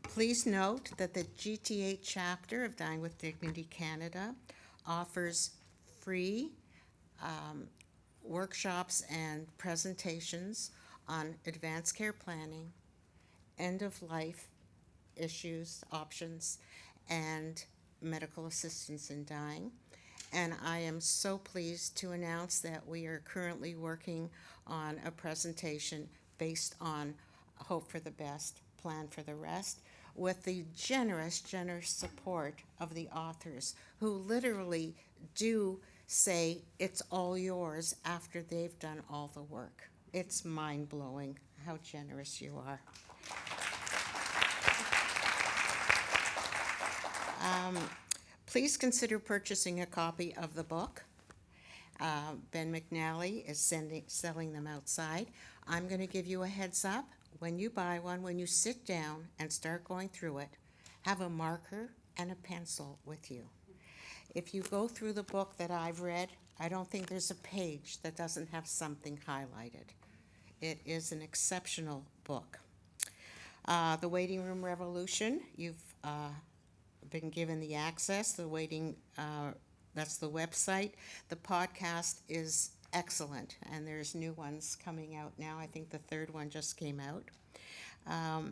Please note that the GTA chapter of Dine with Dignity Canada offers free workshops and presentations on advanced care planning, end-of-life issues, options, and medical assistance in dying. And I am so pleased to announce that we are currently working on a presentation based on Hope for the Best, Plan for the Rest, with the generous support of the authors who literally do say it's all yours after they've done all the work. It's mind-blowing how generous you are. Please consider purchasing a copy of the book. Ben McNally is selling them outside. I'm going to give you a heads up. When you buy one, when you sit down and start going through it, have a marker and a pencil with you. If you go through the book that I've read, I don't think there's a page that doesn't have something highlighted. It is an exceptional book. The Waiting Room Revolution, you've been given the access, that's the website. The podcast is excellent, and there's new ones coming out now. I think the third one just came out.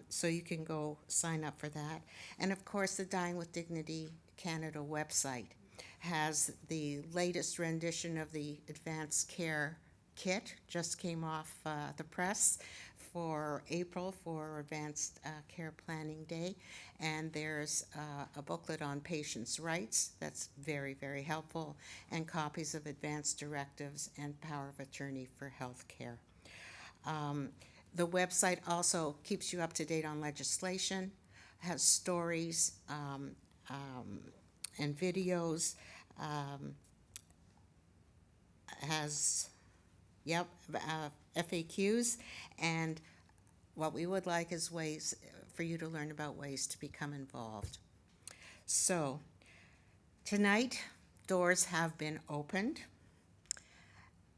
So you can go sign up for that. And of course, the Dying with Dignity Canada website has the latest rendition of the Advanced Care Kit, just came off the press for April for Advanced Care Planning Day. And there's a booklet on patients' rights that's very, very helpful, and copies of advanced directives and power of attorney for health care. The website also keeps you up to date on legislation, has stories and videos, has FAQs, and what we would like is ways for you to learn about ways to become involved. So tonight, doors have been opened.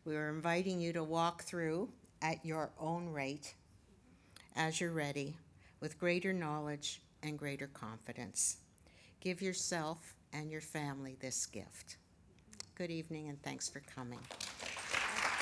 We are inviting you to walk through at your own rate as you're ready, with greater knowledge and greater confidence. Give yourself and your family this gift. Good evening, and thanks for coming.